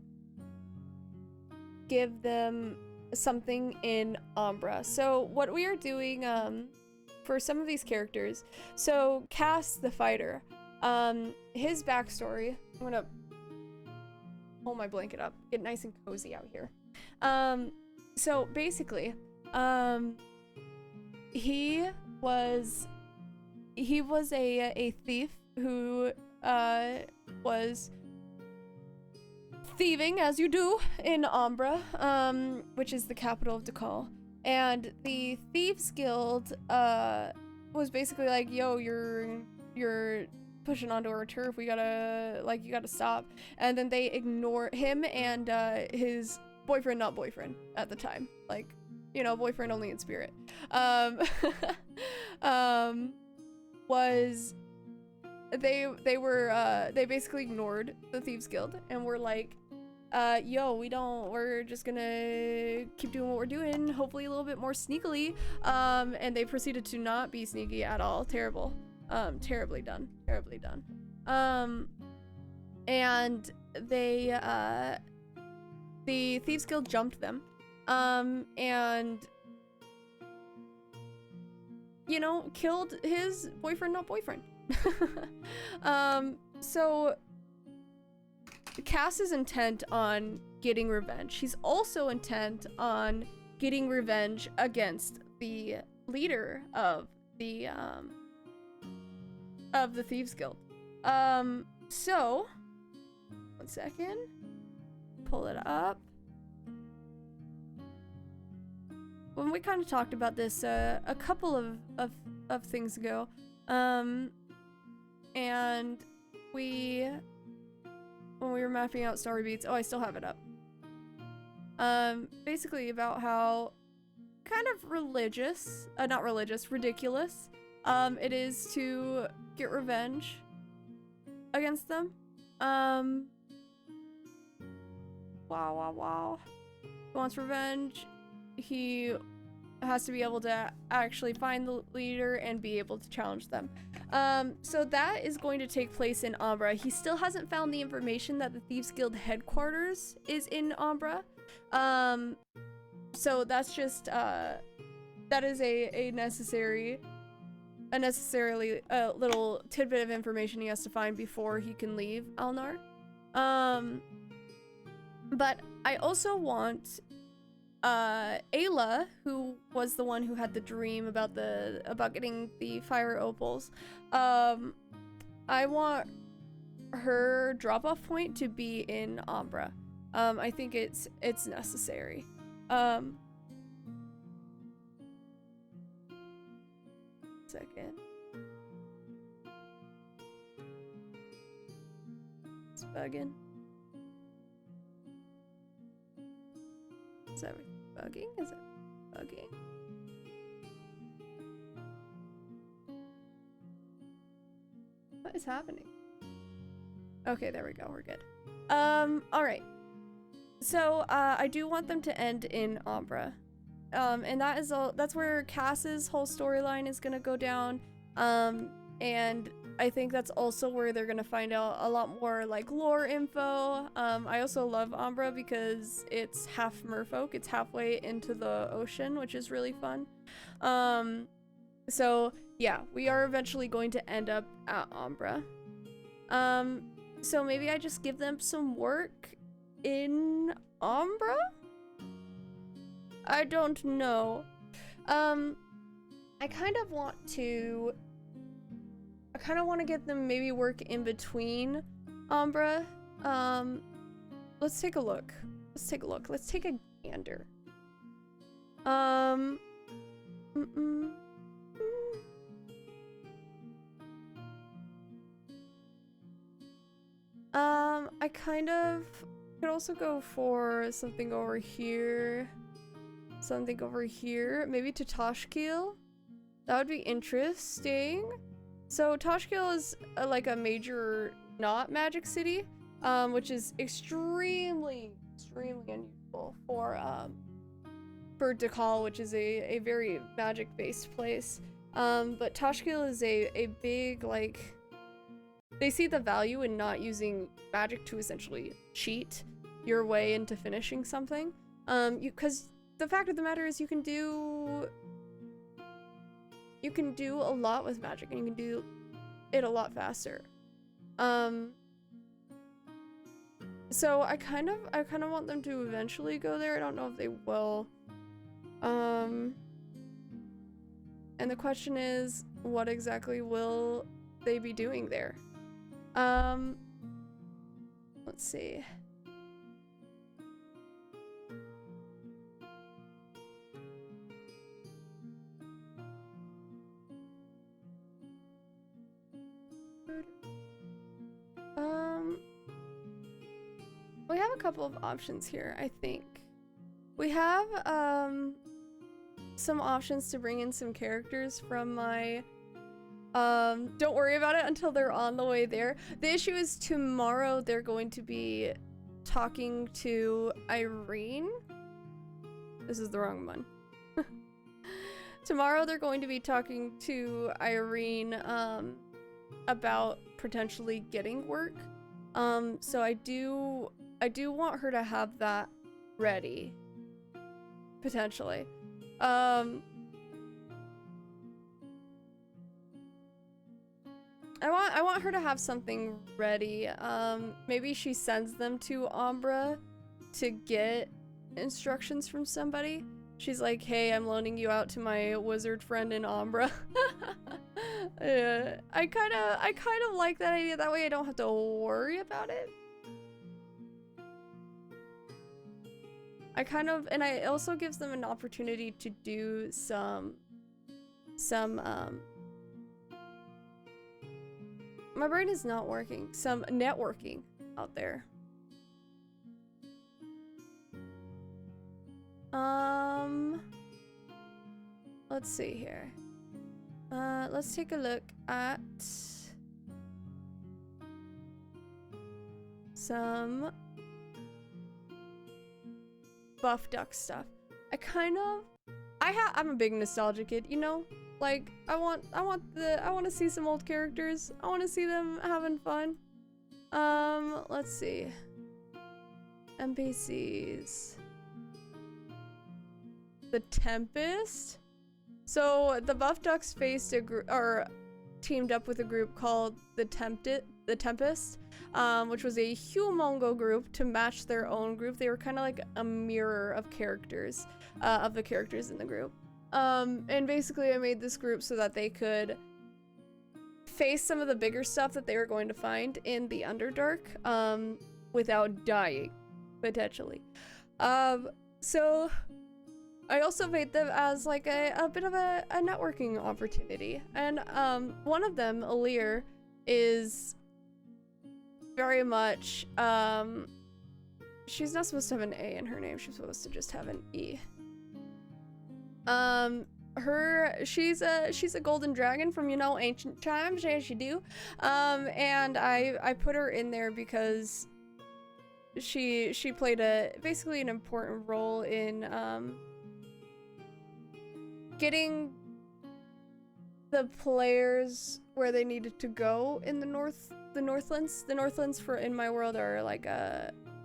give them something in Umbra. So what we are doing, for some of these characters, so Cass the fighter, his backstory, I'm gonna pull my blanket up, get nice and cozy out here. So basically, he was a thief who was thieving, as you do in Umbra, which is the capital of Dakal. And the Thieves Guild was basically like, yo, you're pushing onto our turf, you gotta stop. And then they ignore him and his boyfriend, not boyfriend at the time, like, you know, boyfriend only in spirit, was they basically ignored the Thieves Guild and were like, yo, we're just gonna keep doing what we're doing, hopefully a little bit more sneakily. And they proceeded to not be sneaky at all. Terrible. Terribly done. And they, the Thieves Guild jumped them. And, you know, killed his boyfriend, not boyfriend. So Cass is intent on getting revenge. He's also intent on getting revenge against the leader of the Thieves Guild. So one second, pull it up. When we kind of talked about this a couple of things ago, and when we were mapping out story beats, oh, I still have it up. Basically about how kind of ridiculous, it is to get revenge against them. Wow. He wants revenge. He has to be able to actually find the leader and be able to challenge them. So that is going to take place in Umbra. He still hasn't found the information that the Thieves Guild headquarters is in Umbra. So that's just, that is a necessarily little tidbit of information he has to find before he can leave Alnar. But I also want Ayla, who was the one who had the dream about getting the fire opals, I want her drop-off point to be in Umbra. I think it's necessary. Second. It's bugging. Is everything bugging? Is it bugging? What is happening? Okay, there we go. We're good. Alright. So, I do want them to end in Umbra. And that's where Cass's whole storyline is gonna go down. And I think that's also where they're gonna find out a lot more, like, lore info. I also love Umbra because it's half merfolk. It's halfway into the ocean, which is really fun. So, yeah, we are eventually going to end up at Umbra. So maybe I just give them some work in Umbra? I don't know. I kind of want to get them maybe work in between Umbra. Let's take a look. Let's take a gander. I kind of could also go for something over here. something over here. Maybe to Tashkil. That would be interesting. So Tashkil is like a major not magic city, which is extremely unusual for Dakal, which is a very magic based place. But Tashkil is a big, like, they see the value in not using magic to essentially cheat your way into finishing something. Because the fact of the matter is you can do a lot with magic, and you can do it a lot faster. So I kind of want them to eventually go there. I don't know if they will. And the question is, what exactly will they be doing there? Let's see. We have a couple of options here, I think. We have some options to bring in some characters from my don't worry about it until they're on the way there. The issue is tomorrow they're going to be talking to Irene. This is the wrong one. Tomorrow they're going to be talking to Irene about potentially getting work. So I do want her to have that ready, potentially. I want her to have something ready. Maybe she sends them to Umbra to get instructions from somebody. She's like, hey, I'm loaning you out to my wizard friend in Umbra. Yeah, I kind of like that idea. That way I don't have to worry about it. And it also gives them an opportunity to do some my brain is not working. Some networking out there. Let's see here. Let's take a look at some Buff Duck stuff. I'm a big nostalgia kid, you know? Like, I want to see some old characters. I want to see them having fun. Let's see. NPCs. The Tempest. So the Buff Ducks faced a group, or teamed up with a group called the Tempest, which was a humongo group to match their own group. They were kind of like a mirror of characters, of the characters in the group. And basically I made this group so that they could face some of the bigger stuff that they were going to find in the Underdark, without dying, potentially. So I also made them as like a bit of a networking opportunity. And one of them, Alir, is very much, she's not supposed to have an A in her name, she's supposed to just have an E. She's a golden dragon from, you know, ancient times, as you do. And I put her in there because she played basically an important role in getting the players where they needed to go in the Northlands. The Northlands in my world are like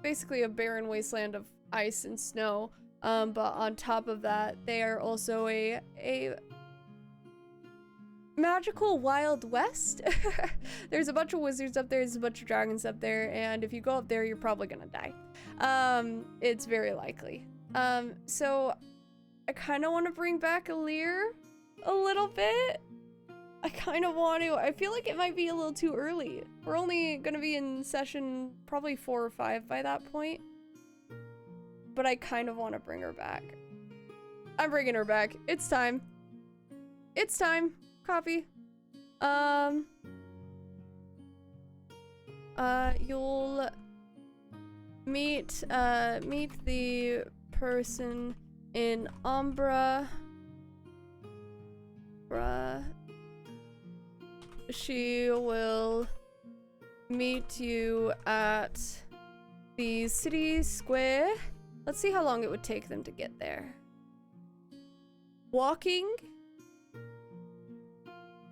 basically a barren wasteland of ice and snow. But on top of that, they are also a magical Wild West. There's a bunch of wizards up there, there's a bunch of dragons up there, and if you go up there, you're probably gonna die. It's very likely. So I kind of want to bring back Alir a little bit. I kind of want to. I feel like it might be a little too early. We're only gonna be in session probably 4 or 5 by that point. But I kind of want to bring her back. I'm bringing her back. It's time. It's time. Copy. You'll meet the person in Umbra. She will meet you at the city square. Let's see how long it would take them to get there. Walking?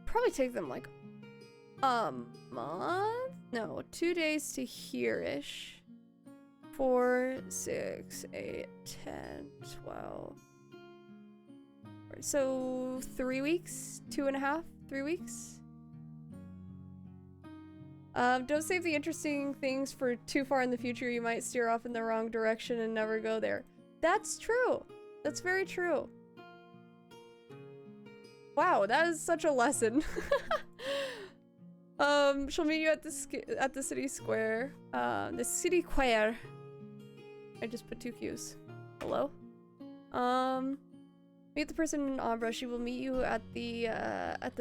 Probably take them like a month? No, 2 days to here-ish. 4, 6, 8, 10, 12. So 3 weeks? 2.5? 3 weeks? Don't save the interesting things for too far in the future. You might steer off in the wrong direction and never go there. That's true. That's very true. Wow, that is such a lesson. She'll meet you at the city square. The city square. I just put 2 Q's. Hello? Meet the person in Umbra. She will meet you at the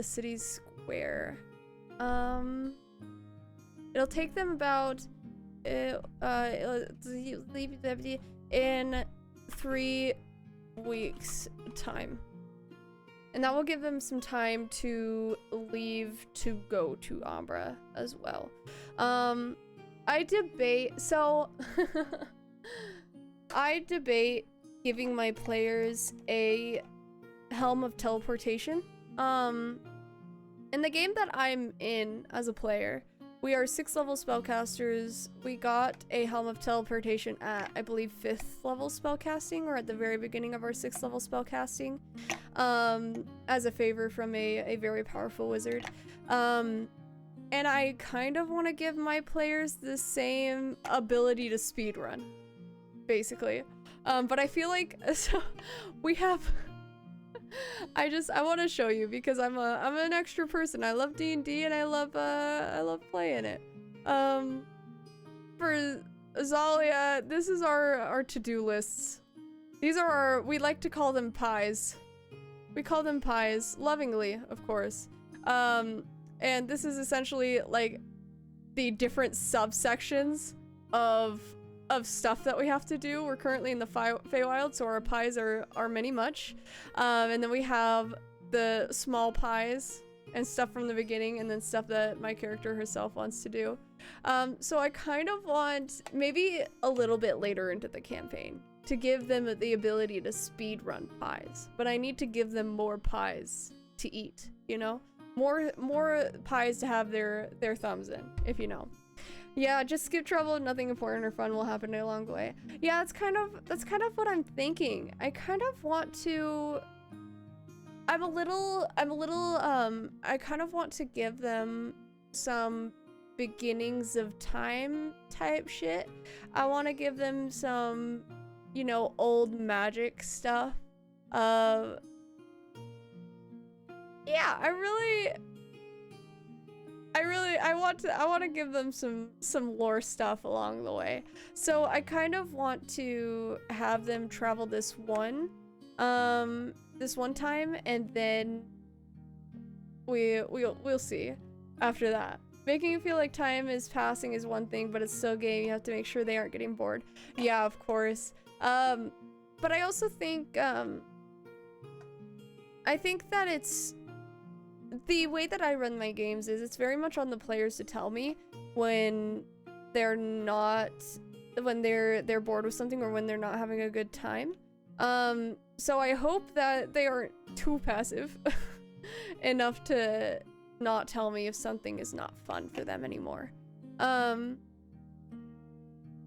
city square. It'll take them about in 3 weeks time. And that will give them some time to leave to go to Umbra as well. I debate giving my players a Helm of Teleportation. In the game that I'm in as a player, we are 6th level spellcasters. We got a Helm of Teleportation at, I believe, 5th level spellcasting, or at the very beginning of our 6th level spellcasting, as a favor from a very powerful wizard. And I kind of want to give my players the same ability to speedrun, basically. But I feel like, so we have... I want to show you because I'm an extra person. I love D&D and I love playing it. For Zalia, this is our to-do lists. These are our, we like to call them pies. We call them pies, lovingly, of course. And this is essentially like the different subsections of stuff that we have to do. We're currently in the Feywild, so our pies are many much. And then we have the small pies and stuff from the beginning, and then stuff that my character herself wants to do. So I kind of want, maybe a little bit later into the campaign, to give them the ability to speed run pies. But I need to give them more pies to eat, you know? More pies to have their thumbs in, if you know. Yeah, just skip trouble. Nothing important or fun will happen along the way. Yeah, that's kind of what I'm thinking. I kind of want to. I kind of want to give them some beginnings of time type shit. I want to give them some, you know, old magic stuff. Yeah, I want to give them some lore stuff along the way. So I kind of want to have them travel this one time, and then we'll see after that. Making it feel like time is passing is one thing, but it's still a game. You have to make sure they aren't getting bored. Yeah, of course. But I also think I think that it's the way that I run my games is it's very much on the players to tell me when they're bored with something or when they're not having a good time. So I hope that they aren't too passive enough to not tell me if something is not fun for them anymore.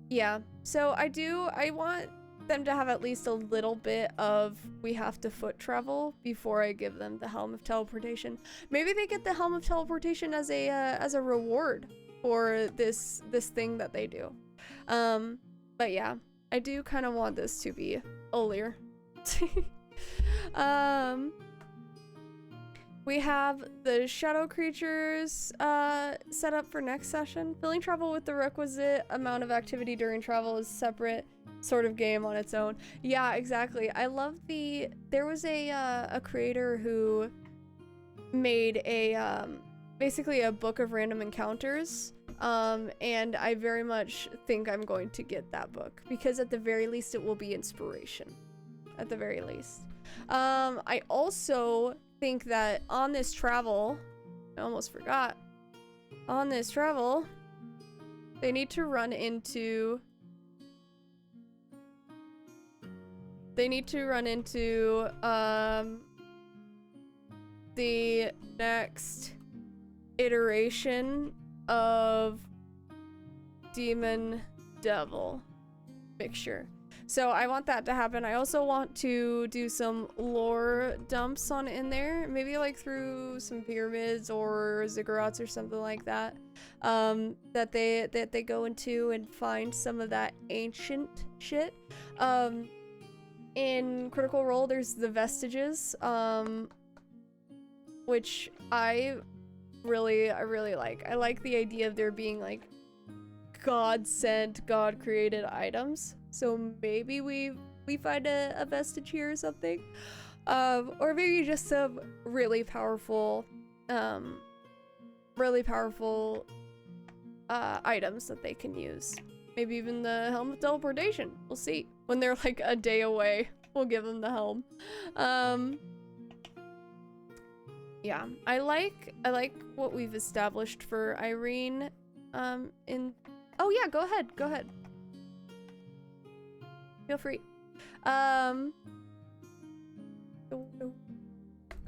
Yeah, so I want them to have at least a little bit of we have to foot travel before I give them the Helm of Teleportation. Maybe they get the Helm of Teleportation as a reward for this thing that they do. But yeah, I do kind of want this to be earlier. We have the shadow creatures set up for next session. Filling travel with the requisite amount of activity during travel is separate sort of game on its own. Yeah, exactly. I love there was a creator who made a basically a book of random encounters, and I very much think I'm going to get that book because at the very least it will be inspiration. at the very least. I also think that on this travel, I almost forgot, on this travel, they need to run into the next iteration of demon devil mixture. So I want that to happen. I also want to do some lore dumps on in there, maybe like through some pyramids or ziggurats or something like that, that they go into and find some of that ancient shit. In Critical Role, there's the vestiges, which I really like. I like the idea of there being like God sent, God created items. So items. We find a vestige here or something, or maybe just some really powerful items that they can use. Maybe even the Helm of Teleportation. We'll see. When they're like a day away, we'll give them the helm. Yeah, I like what we've established for Irene. Oh yeah, go ahead. Feel free.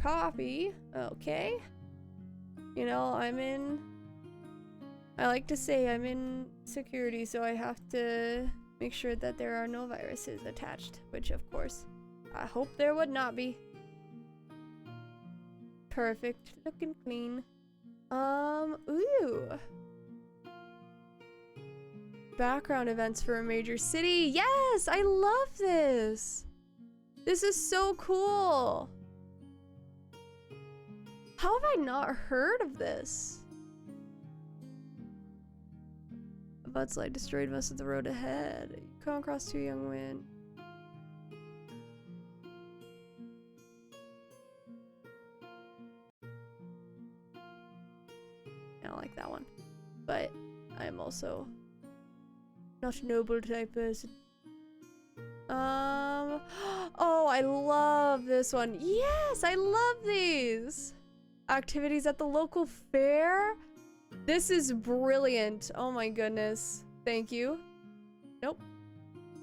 Copy. Okay. You know, I like to say I'm in security, so I have to make sure that there are no viruses attached, which of course, I hope there would not be. Perfect. Looking clean. Ooh. Background events for a major city. Yes, I love this. This is so cool. How have I not heard of this? A mudslide destroyed most of the road ahead. You come across two young men. I don't like that one. But I'm also not a noble type person. Oh, I love this one. Yes, I love these. Activities at the local fair? This is brilliant. Oh my goodness. Thank you. Nope.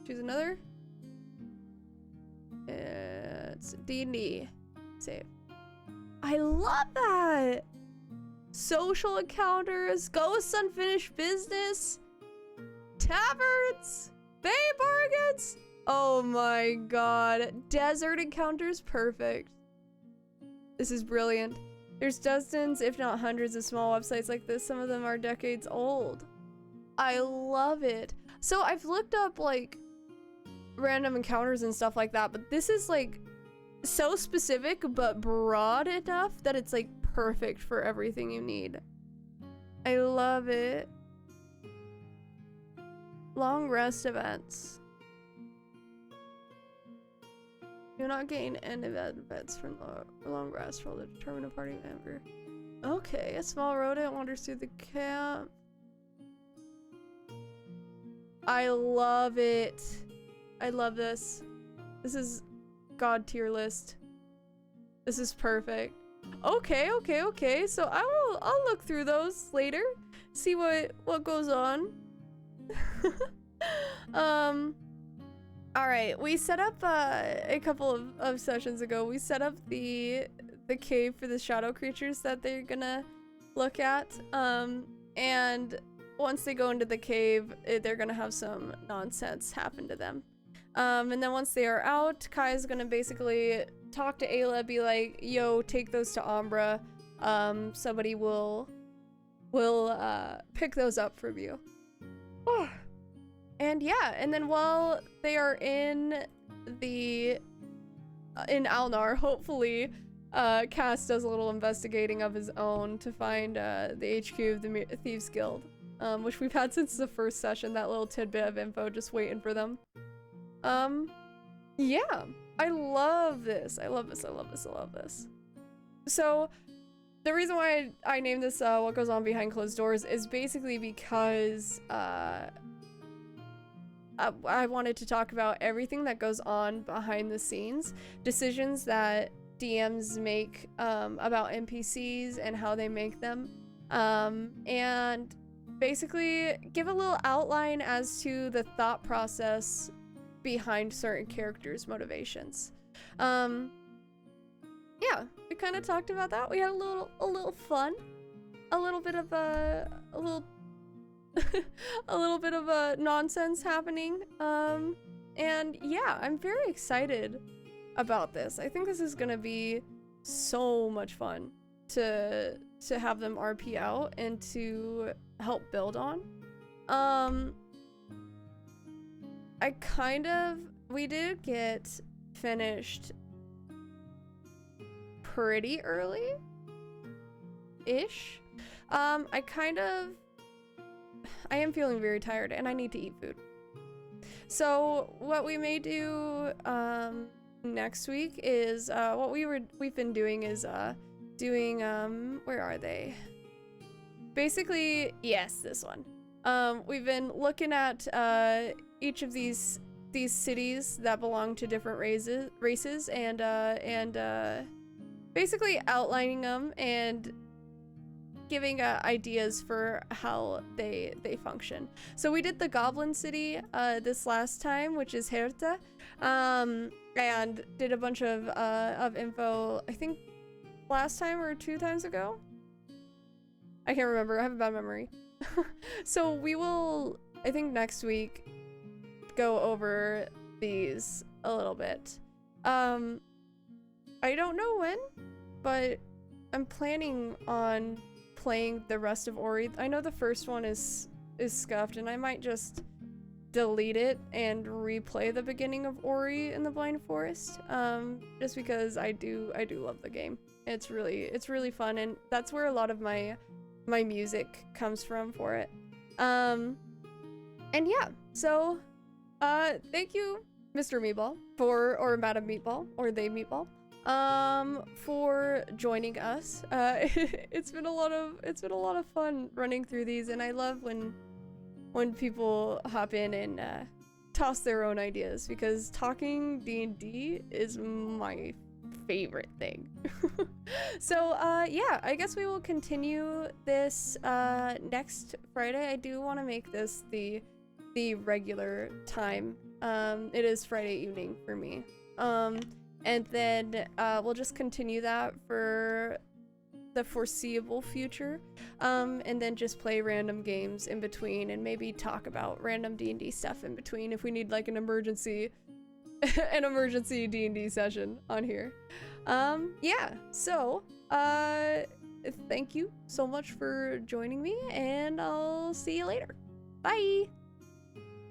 Choose another. It's D&D. Save. I love that. Social encounters, ghosts, unfinished business, taverns, bay bargains. Oh my god. Desert encounters, perfect. This is brilliant. There's dozens, if not hundreds, of small websites like this. Some of them are decades old. I love it. So I've looked up like random encounters and stuff like that, but this is like so specific but broad enough that it's like perfect for everything you need. I love it. Long rest events. Do not gain end events from the long rest while to determine a party member. Okay, a small rodent wanders through the camp. I love it. I love this. This is god tier list. This is perfect. Okay. So I'll look through those later. See what goes on. All right, we set up a couple of sessions ago. We set up the cave for the shadow creatures that they're gonna look at. And once they go into the cave, they're gonna have some nonsense happen to them. And then once they are out, Kai's gonna basically talk to Ayla, be like, "Yo, take those to Umbra. Somebody will pick those up from you." Oh. And yeah, and then while they are in Alnar, hopefully, Cass does a little investigating of his own to find the HQ of the Thieves Guild, which we've had since the first session. That little tidbit of info, just waiting for them. Yeah, I love this. I love this. So the reason why I named this What Goes On Behind Closed Doors is basically because I wanted to talk about everything that goes on behind the scenes, decisions that DMs make about NPCs and how they make them, and basically give a little outline as to the thought process behind certain characters' motivations. Yeah, we kind of talked about that. We had a little fun, a little bit of a little a little bit of a nonsense happening. And yeah, I'm very excited about this. I think this is gonna be so much fun to have them RP out and to help build on. We did get finished pretty early-ish. I am feeling very tired and I need to eat food. So what we may do next week is what we've been doing is doing where are they? Basically, yes, this one. We've been looking at each of these cities that belong to different races and basically outlining them and giving ideas for how they function. So we did the Goblin City this last time, which is Herta, and did a bunch of info, I think last time or 2 times ago? I can't remember, I have a bad memory. So we will, I think next week, go over these a little bit. I don't know when, but I'm planning on playing the rest of Ori. I know the first one is scuffed, and I might just delete it and replay the beginning of Ori in the Blind Forest, just because I do love the game. It's really fun, and that's where a lot of my music comes from for it. And yeah, so thank you, Mr. Meatball, or Madam Meatball, or they Meatball, for joining us. It's been a lot of fun running through these, and I love when people hop in and toss their own ideas, because talking D&D is my favorite thing. So yeah, I guess we will continue this next Friday. I do want to make this the regular time. It is Friday evening for me. And then we'll just continue that for the foreseeable future, and then just play random games in between, and maybe talk about random D&D stuff in between if we need like an emergency D&D session on here. Yeah, so thank you so much for joining me, and I'll see you later. Bye.